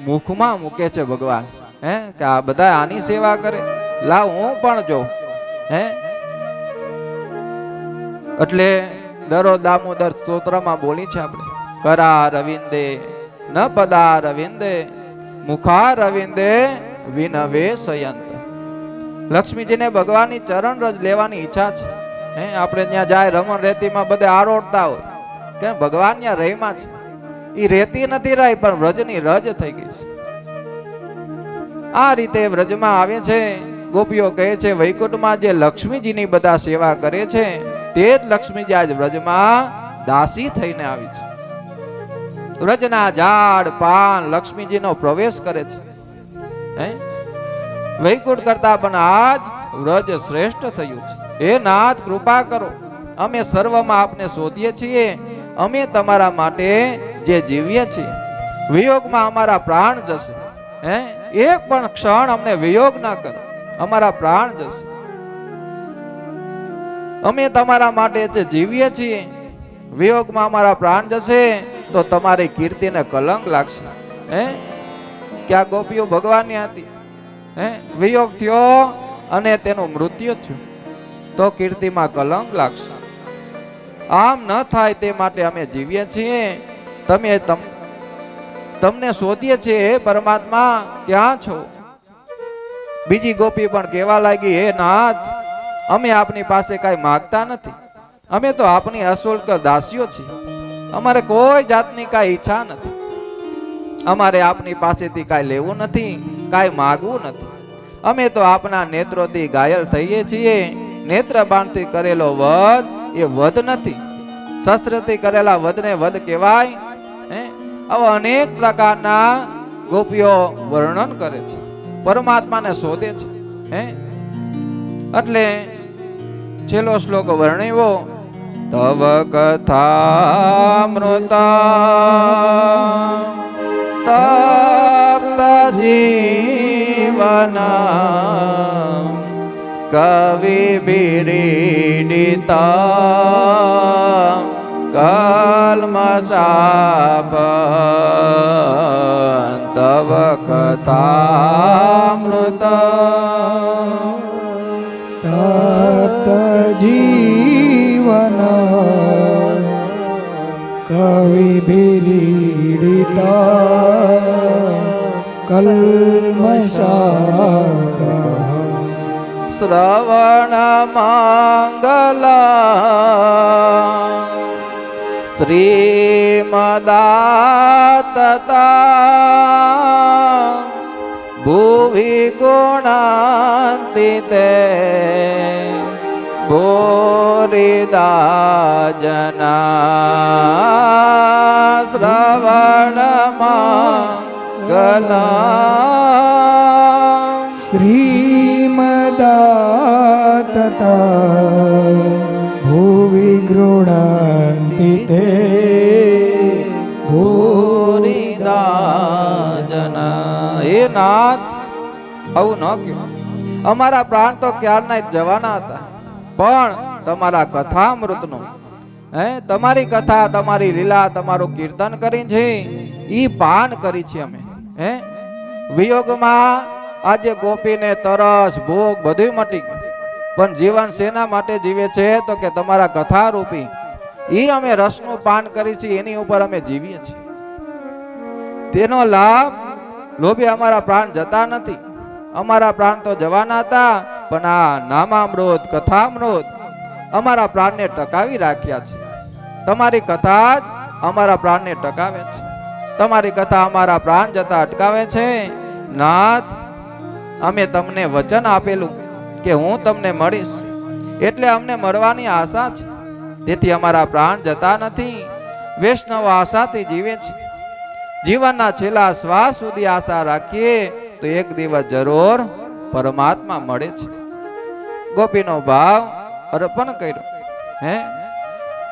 Speaker 6: મુખમાં મૂકે છે ભગવાન. હે, કે આ બધા આની સેવા કરે, લાવ હું પણ જોઉં. હે, એટલે દરો દામોદર સ્તોત્રમાં બોલી છે આપણે, કરા રવિંદે ન પદા રવિંદે મુખા રવિંદે વિનવે સયંત. લક્ષ્મીજીને ભગવાનની ચરણ રજ લેવાની ઈચ્છા છે. હે, આપણે ત્યાં જાય રમણ રેતીમાં બધે આરોડતા હોય કે ભગવાન ત્યાં રહીમાં છે. એ રેતી નથી રહી, પણ વ્રજની રજ થઈ ગઈ છે. આ રીતે વ્રજમાં આવે છે. ગોપીઓ કહે છે, વૈકુંઠમાં જે લક્ષ્મીજીની બધા સેવા કરે છે, તે જ લક્ષ્મીજી આજ વ્રજમાં દાસી થઈને આવી છે. વ્રજના ઝાડ પાન લક્ષ્મીજીનો પ્રવેશ કરે છે. હે, વૈકુંઠ કરતા પણ આજ વ્રજ શ્રેષ્ઠ થયું છે. હે નાથ, કૃપા કરો, અમે સર્વમાં આપને શોધીએ છીએ. અમે તમારા માટે જે જીવીએ છીએ, વિયોગમાં અમારા પ્રાણ જશે. હે, એક પણ ક્ષણ અમને વિયોગ ના કરો, અમારા પ્રાણ જશે. અમે તમારા માટે જે જીવીએ છીએ, વિયોગમાં અમારા પ્રાણ જશે તો તમારી કીર્તિને કલંક લાગશે. હે, કે આ ગોપીઓ ભગવાનની હતી. હે, વિયોગ થયો અને તેનું મૃત્યુ થયું તો કીર્તિમાં કલંક લાગશે. આમ ન થાય તે માટે અમે જીવીએ છીએ. તમને શોધીએ છીએ, હે પરમાત્મા, ક્યાં છો? બીજી ગોપી પણ કહેવા લાગી, હે નાથ, અમે આપની પાસે કાંઈ માગતા નથી. અમે તો આપની અશુલ્ક દાસીઓ છીએ. અમારે કોઈ જાતની કાંઈ ઈચ્છા નથી. અમારે આપની પાસેથી કાંઈ લેવું નથી, કાંઈ માગવું નથી. અમે તો આપના નેત્રોથી ઘાયલ થઈએ છીએ. નેત્ર બાણથી કરેલો વધ એ વધ નથી, શસ્ત્રથી કરેલા વધને વધ કહેવાય. આવા અનેક પ્રકારના ગોપીઓ વર્ણન કરે છે, પરમાત્માને શોધે છે. એટલે છેલ્લો શ્લોક વર્ણવ્યો, તવ કથામૃતા તપ્ત જીવના કવિ બિરીડિતા કલ્મષાપ તવ કથામૃત
Speaker 4: તપ્ત જીવન કવિ બિરીડિતા કલ્મષાપ
Speaker 6: શ્રવણ મંગલ શ્રીમદાતતા ભુવિ ગુણાન્તિતે ભોરિદાજના શ્રવણ મંગલ
Speaker 4: શ્રીમદાતતા ભુવિ ગૃણાન્તિ તે
Speaker 6: ભૂરિદાજના. હે નાથ, આવું ન કહો. અમારા પ્રાણ તો ક્યારના જવાના હતા, પણ તમારા કથામૃતનું તમારી કથા, તમારી લીલા, તમારું કીર્તન કરી છે, ઈ પાન કરી છે અમે. વિયોગમાં આજે ગોપીને તરસ, ભૂખ બધું મટી ગયું, પણ જીવન શેના માટે જીવે છે? તો કે તમારા કથા રૂપી ઈ અમે રસનું પાન કરી છે, એની ઉપર અમે જીવીએ છીએ. તેનો લાભ લોભે અમારા પ્રાણ જતા નથી. અમારા પ્રાણ તો જવાના હતા, પણ આ નામામૃત, કથામૃત અમારા પ્રાણને ટકાવી રાખ્યા છે. તમારી કથા જ અમારા પ્રાણને ટકાવે છે. તમારી કથા અમારા પ્રાણ જતા અટકાવે છે. નાથ, અમે તમને વચન આપેલું કે હું તમને મળીશ, એટલે અમને મળવાની આશા છે. તેથી અમારા પ્રાણ જતા નથી. વૈષ્ણવ આશાથી જીવે છે. જીવનના છેલ્લા શ્વાસ સુધી આશા રાખીએ તો એક દિવસ જરૂર પરમાત્મા મળે છે. ગોપીનો ભાવ અર્પણ કર્યો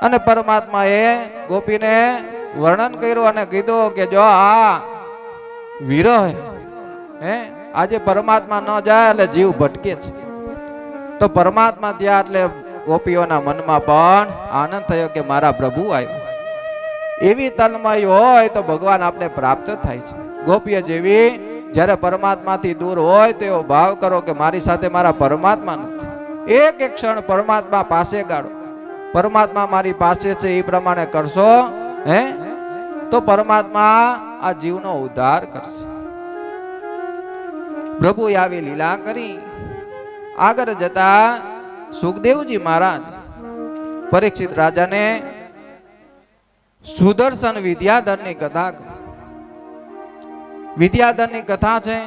Speaker 6: અને પરમાત્માએ ગોપીને વર્ણન કર્યું અને કીધું કે જો આ વિરહ આજે પરમાત્મા ન જાય એટલે જીવ ભટકે છે. તો પરમાત્મા ત્યાં એટલે ગોપીઓના મનમાં પણ આનંદ થયો કે મારા પ્રભુ આવ્યો. એવી તન્મય હોય તો ભગવાન આપણે પ્રાપ્ત થાય છે. ગોપીઓ જેવી જ્યારે પરમાત્માથી દૂર હોય તો એવો ભાવ કરો કે મારી સાથે મારા પરમાત્મા નથી. એક એક ક્ષણ પરમાત્મા પાસે ગાળો. પરમાત્મા મારી પાસે છે એ પ્રમાણે કરશો તો પરમાત્મા આ જીવનો ઉદ્ધાર કરશે. પ્રભુ આવી લીલા કરી. આગળ જતા સુખદેવજી મહારાજ પરીક્ષિત રાજાને સુદર્શન વિદ્યાધરની કથા. વિદ્યાધરની કથા છે,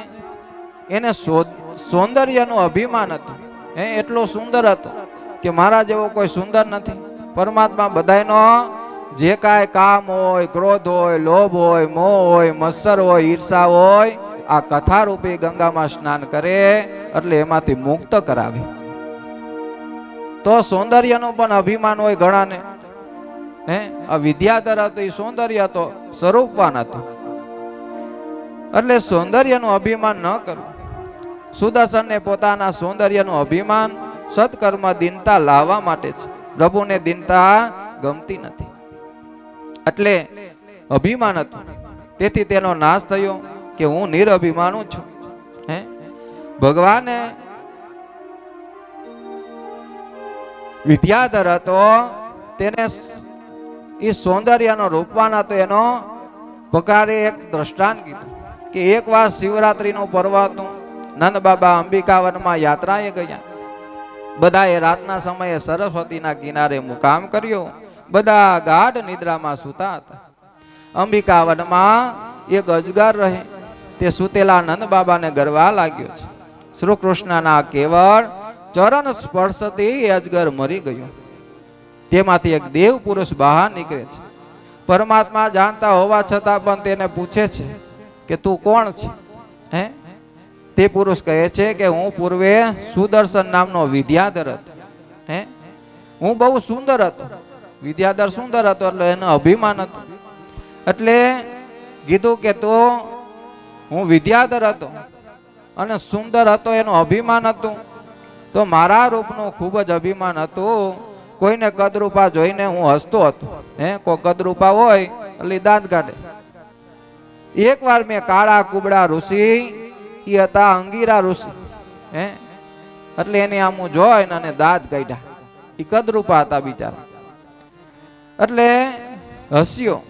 Speaker 6: એને સૌંદર્યનું અભિમાન હતું. એટલો સુંદર હતો કે મારા જેવો કોઈ સુંદર નથી. પરમાત્મા બધાયનો જે કાંઈ કામ હોય, ક્રોધ હોય, લોભ હોય, મોહ હોય, મત્સર હોય, ઈર્ષા હોય, આ કથા રૂપી ગંગામાં સ્નાન કરે એટલે એમાંથી મુક્ત કરાવે. તો સૌંદર્યનું પણ અભિમાન હોય ઘણાને. આ વિદ્યાધર હતો, એ સૌંદર્ય હતો, સ્વરૂપવાન હતો. એટલે સૌંદર્યનું અભિમાન ન કરવું. સુદર્શનને પોતાના સૌંદર્યનું અભિમાન સત્કર્મ દીનતા લાવવા માટે છે. પ્રભુને દીનતા ગમતી નથી, એટલે અભિમાન હતું. તેથી તેનો નાશ થયો કે હું નિરઅભિમાનું છું. ભગવાને વિદ્યાધર હતો, તેને એ સૌંદર્યનો રૂપવાન હતો. એનો પકારે એક દ્રષ્ટાંત કીધું કે એક વાર શિવરાત્રીનું પર્વ હતું. નંદ બાબા અંબિકાવનમાં યાત્રાએ ગયા. બધાએ રાતના સમયે સરસ્વતીના કિનારે મુકામ કર્યો. બધા ગાઢ નિદ્રામાં સૂતા હતા. અંબિકાવનમાં એક અજગર રહે, તે સૂતેલા નંદ બાબાને ગરવા લાગ્યો છે. શ્રી કૃષ્ણના કેવળ ચરણ સ્પર્શથી એ અજગર મરી ગયો. તેમાંથી એક દેવ પુરુષ બહાર નીકળે છે. પરમાત્મા જાણતા હોવા છતાં પણ તેને પૂછે છે કે તું કોણ છે? તે પુરુષ કહે છે કે હું પૂર્વે સુદર્શન નામનો વિદ્યાધર હતો. હું બહુ સુંદર હતો. વિદ્યાધર સુંદર હતો એટલે એનો અભિમાન હતો. એટલે કીધું કે તો હું વિદ્યાધર હતો અને સુંદર હતો, એનું અભિમાન હતું. તો મારા રૂપનું ખૂબ જ અભિમાન હતું. કોઈને કદરૂપા જોઈને હું હસતો હતો. કોઈ કદરૂપા હોય એટલે દાંત કાઢે. એકવાર મેં કાળા કુબડા ઋષિ એ હતા અંગીરા ઋષિ. એટલે એની આમ હું જોઈને અને દાંત કાઢ્યા. એ કદરૂપા હતા બિચારા. એટલે હસ્યો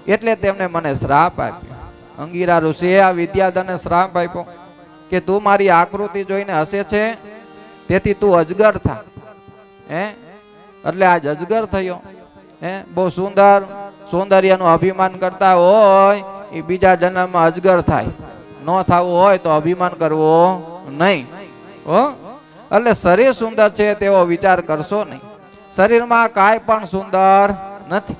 Speaker 6: એટલે તેમણે મને શ્રાપ આપ્યો. અંગીરા ઋષિએ આ વિદ્યાધરને શ્રાપ આપ્યો કે તું મારી આકૃતિ જોઈને હસે છે, તેથી તું અજગર થા. એટલે આજ અજગર થયો. બહુ સુંદર સૌંદર્યનું અભિમાન કરતા હોય એ બીજા જન્મમાં અજગર થાય. ન થવું હોય તો અભિમાન કરવો નહીં. એટલે શરીર સુંદર છે તેવો વિચાર કરશો નહીં. શરીરમાં કાંઈ પણ સુંદર નથી.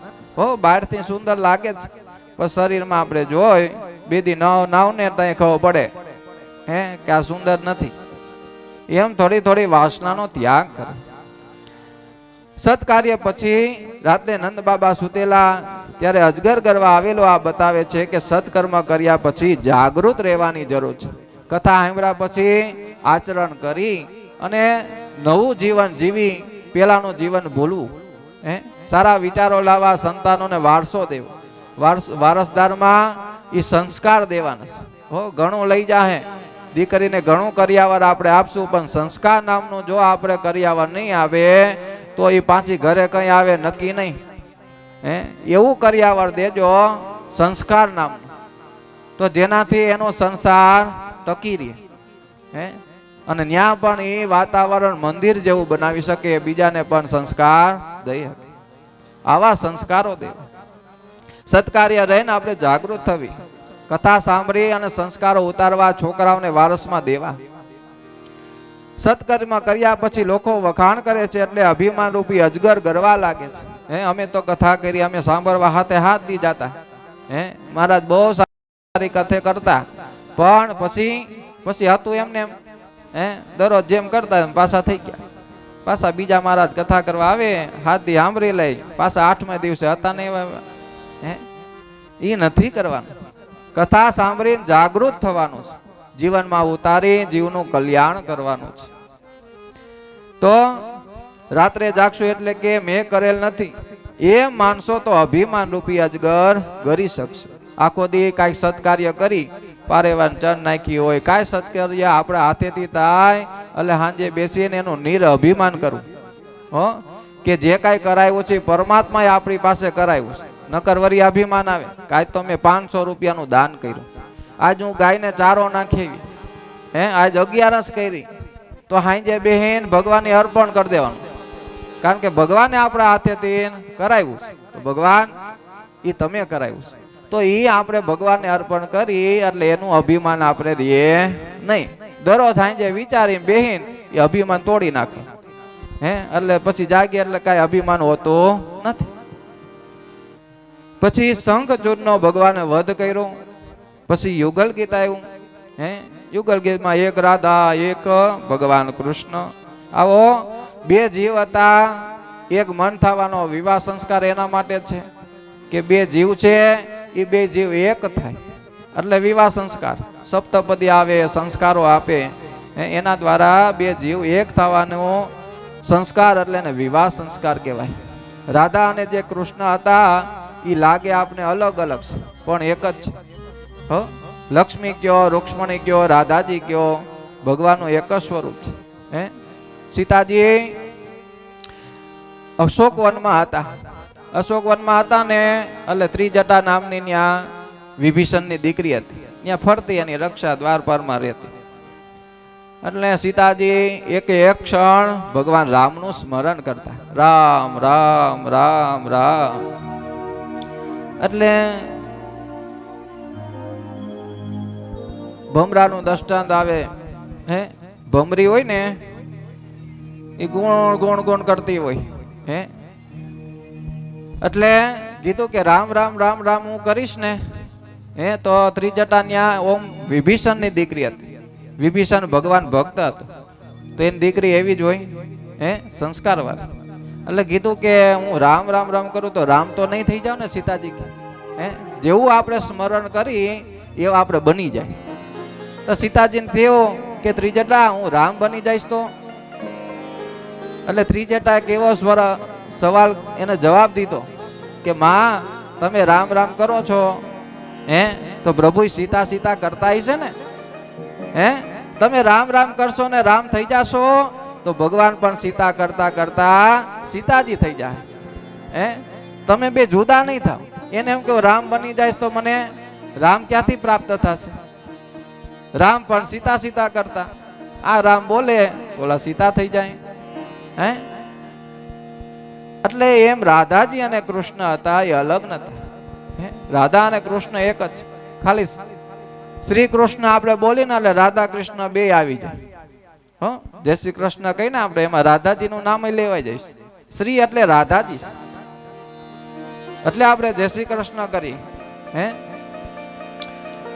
Speaker 6: બહારથી સુંદર લાગે છે પણ શરીરમાં આપણે જોઈ બેદી નાવ ને ત્યાં ખબર પડે કે આ સુંદર નથી. એમ થોડી થોડી વાસનાનો ત્યાગ કરે. સત્કાર્ય પછી રાત્રે નંદ બાબા સુતેલા ત્યારે અજગર કરવા આવેલો આ બતાવે છે કે સત્કર્મ કર્યા પછી જાગૃત રહેવાની જરૂર છે. કથા સાંભળ્યા પછી આચરણ કરી અને નવું જીવન જીવી પેલાનું જીવન ભૂલવું. સારા વિચારો લાવવા, સંતાનોને વારસો દેવો. વારસદારમાં એ સંસ્કાર દેવાના છે. ઘણું લઈ જાહે દીકરીને ઘણું કરિયાવર આપણે આપશું પણ સંસ્કાર નામનું જો આપણે કરિયાવર નહીં આવે તો એ પાછી ઘરે કઈ આવે નક્કી નહીં. એવું કરિયાવર દેજો સંસ્કાર નામનું, તો જેનાથી એનો સંસાર ટકી રહે. અને ત્યાં પણ એ વાતાવરણ મંદિર જેવું બનાવી શકે, બીજાને પણ સંસ્કાર દઈ શકે. આવા સંસ્કારો દેવા. સત્કાર્ય રહીને આપણે જાગૃત થવી, કથા સાંભળી અને સંસ્કારો ઉતારવા, છોકરાઓને વારસમાં દેવા. સત્કર્મ કર્યા પછી લોકો વખાણ કરે છે એટલે અભિમાન રૂપી અજગર ગરવા લાગે છે. અમે તો કથા કરી, અમે સાંભળવા હાથે હાથ દી જાતા. મહારાજ બહુ સારી કથે કરતા, પણ પછી હતું એમને દરરોજ જેમ કરતા પાછા થઈ ગયા. પાછા બીજા મહારાજ કથા કરવા આવે, હાથ દી સાંભળી લઈ, પાછા 8મા દિવસે હતા નહીં. એ નથી કરવાનું. કથા સાંભળીને જાગૃત થવાનું છે, જીવનમાં ઉતારી જીવનું કલ્યાણ કરવાનું છે. તો રાત્રે જાગશું એટલે કે મેં કરેલ નથી એમ માનશો તો અભિમાન રૂપી અજગર ગરી શકશે. આખો દી કાંઈક સત્કાર્ય કરી, પારેવાન ચણ નાખી હોય, કાંઈ સત્કાર્ય આપણા હાથેથી થાય એટલે સાંજે બેસીને એનું નિરઅભિમાન કરવું. કે જે કાંઈ કરાયું છે પરમાત્માએ આપણી પાસે કરાયું છે. નકર વરી અભિમાન આવે, કાંઈ તો મેં 500 રૂપિયાનું દાન કર્યું, આજ હું ગાયને ચારો નાખી, આજ 11 કરી, તો હાંજે બેહીન ભગવાનને અર્પણ કરી દેવાનું. કારણ કે ભગવાને આપણા હાથેથી કરાવ્યું છે, તો ભગવાન એ તમે કરાવ્યું છે, તો એ આપણે ભગવાનને અર્પણ કરી એટલે એનું અભિમાન આપણે રહીએ નહીં. દરરોજ હાંજે વિચારીને બેહીન એ અભિમાન તોડી નાખે. એટલે પછી જાગે એટલે કાંઈ અભિમાન હોતું નથી. પછી શંખચૂડનો ભગવાને વધ કર્યો. પછી યુગલ ગીત આવ્યું. યુગલ ગીતમાં એક રાધા એક ભગવાન કૃષ્ણ. આવો 2 જીવ હતા, એક મન થવાનો વિવાહ સંસ્કાર એના માટે છે કે 2 જીવ છે એ 2 જીવ એક થાય એટલે વિવાહ સંસ્કાર. સપ્તપદી આવે, સંસ્કારો આપે, એના દ્વારા 2 જીવ એક થવાનો સંસ્કાર એટલે એને વિવાહ સંસ્કાર કહેવાય. રાધા અને જે કૃષ્ણ હતા એ લાગે આપણે અલગ અલગ છે પણ એક જ છે. લક્ષ્મી કયો, રૂક્ષ્મણી કયો, રાધાજી કયો, ભગવાનનું એક જ સ્વરૂપ છે. સીતાજી અશોકવનમાં હતા. અશોકવનમાં હતા ને એટલે ત્રિજટા નામની ત્યાં વિભીષણની દીકરી હતી, ત્યાં ફરતી એની રક્ષા દ્વારપારમાં રહેતી. એટલે સીતાજી એક ક્ષણ ભગવાન રામનું સ્મરણ કરતા, રામ રામ રામ રામ. એટલે ભમરાનું દ્રષ્ટાંત આવે. ભમરી હોય ને એ ગુણ ગુણ ગુણ કરતી હોય. એટલે કીધું કે રામ રામ રામ રામ હું કરીશ ને તો ત્રિજટા ન્યા ઓમ વિભીષણની દીકરી હતી. વિભીષણ ભગવાન ભક્ત હતો તો એની દીકરી એવી જ હોય, સંસ્કારવાળી. એટલે કીધું કે હું રામ રામ રામ કરું તો રામ તો નહીં થઈ જાવ ને સીતાજી. જેવું આપણે સ્મરણ કરી એવું આપણે બની જાય. તો સીતાજીને થયો કે ત્રિજટા હું રામ બની જઈશ તો એટલે ત્રિજટા એક એવો સવાલ એને જવાબ દીધો કે માં તમે રામ રામ કરો છો હે તો પ્રભુ સીતા સીતા કરતા હશે ને હે તમે રામ રામ કરશો ને રામ થઈ જાશો તો ભગવાન પણ સીતા કરતા કરતા સીતાજી થઈ જાય હે તમે બે જુદા નહીં થાવ એને એમ કે રામ બની જાય તો મને રામ ક્યાંથી પ્રાપ્ત થશે રામ પણ સીતા સીતા કરતા આ રામ બોલે તો ઓલા સીતા થઈ જાય હે એટલે એમ રાધાજી અને કૃષ્ણ હતા એ અલગ નતા હે રાધા અને કૃષ્ણ એક જ છે ખાલી શ્રી કૃષ્ણ આપણે બોલીને એટલે રાધા કૃષ્ણ બે આવી જાય હો જય શ્રી કૃષ્ણ કહીને આપણે એમાં રાધાજી નું નામ લેવાઈ જાય શ્રી એટલે રાધાજી એટલે આપણે જય શ્રી કૃષ્ણ કરી હે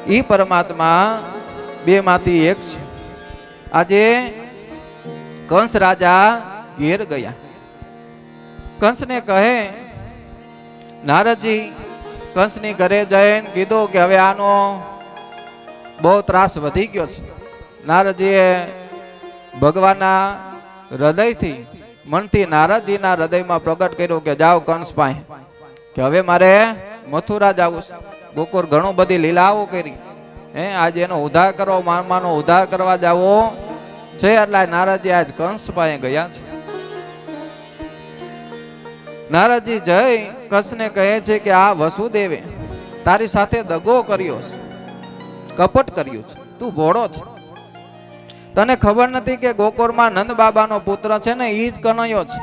Speaker 6: ઈ પરમાત્મા બે માંથી એક છે આજે કંસ રાજા ઘેર ગયા કંસને કહે નારદજી કંસની ઘરે જઈને કીધું કે હવે આનો બહુ ત્રાસ વધી ગયો છે નારદજીએ ભગવાનના હૃદયથી મનથી નારદજીના હૃદયમાં પ્રગટ કર્યું કે જાઓ કંસ પાસે કે હવે મારે મથુરા જવું છે બપોર ઘણું બધી લીલાઓ કરી હે આજે એનો ઉદ્ધાર કરો મામાનો ઉદ્ધાર કરવા જાવો છે એટલે નારદજી આજ કંસ પાસે ગયા છે નારદજી જય કંસને કહે છે કે આ વસુદેવે તારી સાથે દગો કર્યો છે કપટ કર્યું છે તું ભોળો છે તને ખબર નથી કે ગોકુળમાં નંદ બાબાનો પુત્ર છે ને ઈ જ કનૈયો છે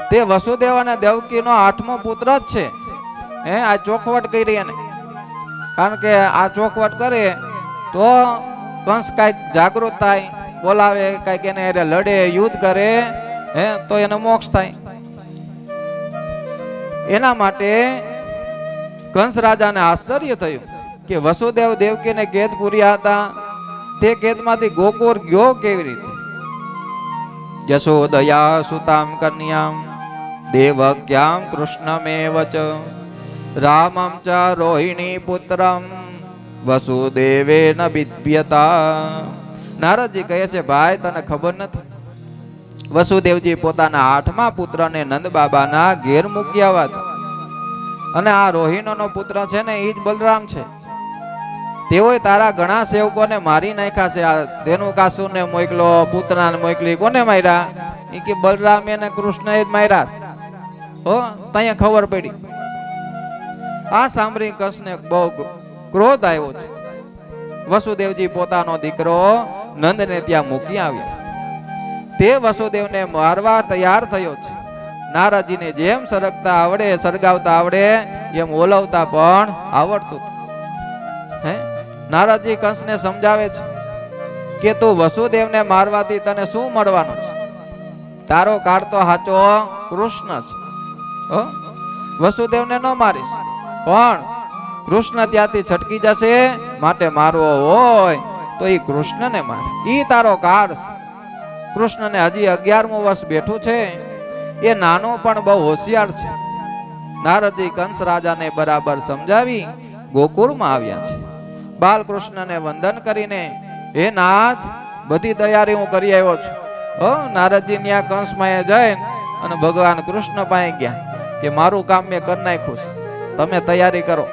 Speaker 6: તે વસુદેવ અને દેવકીનો 8મો પુત્ર જ છે હે આ ચોખવટ કરી એને કારણ કે આ ચોખવટ કરે તો કંસ કાંઈક જાગૃત થાય બોલાવે કાંઈક એને લડે યુદ્ધ કરે હે તો એને મોક્ષ થાય એના માટે કંસ રાજાને આશ્ચર્ય થયું કે વસુદેવ દેવકીને કેદ પૂર્યા હતા તે કેદમાંથી ગોકુળ ગયો કેવી રીતે યશોદયા સુતામ કન્યામ દેવક્યામ કૃષ્ણમેવ ચ રામમ ચ રોહિણી પુત્રમ વસુદેવેન વિદ્યતા નારદજી કહે છે ભાઈ તને ખબર નથી વસુદેવજી પોતાના 8મા પુત્રને નંદ બાબાના ઘેર મૂકી આવ્યા હતા અને આ રોહિણીનો પુત્ર છે ને એ જ બલરામ છે તેઓએ તારા ઘણા સેવકોને મારી નાખ્યા છે આ ધેનુકાસુરને મોકલો પૂતનાને મોકલી કોને માર્યા એ કે બલરામ અને કૃષ્ણએ જ માર્યા હો ત્યાં ખબર પડી આ સાંભળી કંસને બહુ ક્રોધ આવ્યો છે વસુદેવજી પોતાનો દીકરો નંદને ત્યાં મૂકી આવ્યા તે વસુદેવને મારવા તૈયાર થયો છે નારદજીને જેમ સરગતા આવડે સળગાવતા આવડે એમ ઓલવતા પણ આવડતું હે નારદજી કંસને સમજાવે છે કે તું વસુદેવને મારવાથી તને શું મળવાનું છે તારો કાળ તો સાચો કૃષ્ણ છે વસુદેવને ન મારીશ પણ કૃષ્ણ ત્યાંથી છટકી જશે માટે મારવો હોય તો એ કૃષ્ણને મારે ઈ તારો કાળ છે કૃષ્ણને હજી 11મું વર્ષ બેઠું છે એ નાનો પણ બહુ હોશિયાર છે નારદજી કંસ રાજાને બરાબર સમજાવી ગોકુળમાં આવ્યા છે બાલકૃષ્ણને વંદન કરીને હે નાથ બધી તૈયારી હું કરી આવ્યો છું નારદજી ત્યાં કંસમાં જઈને અને ભગવાન કૃષ્ણ પાસે ગયા કે મારું કામ મેં કરી નાખ્યું છે તમે તૈયારી કરો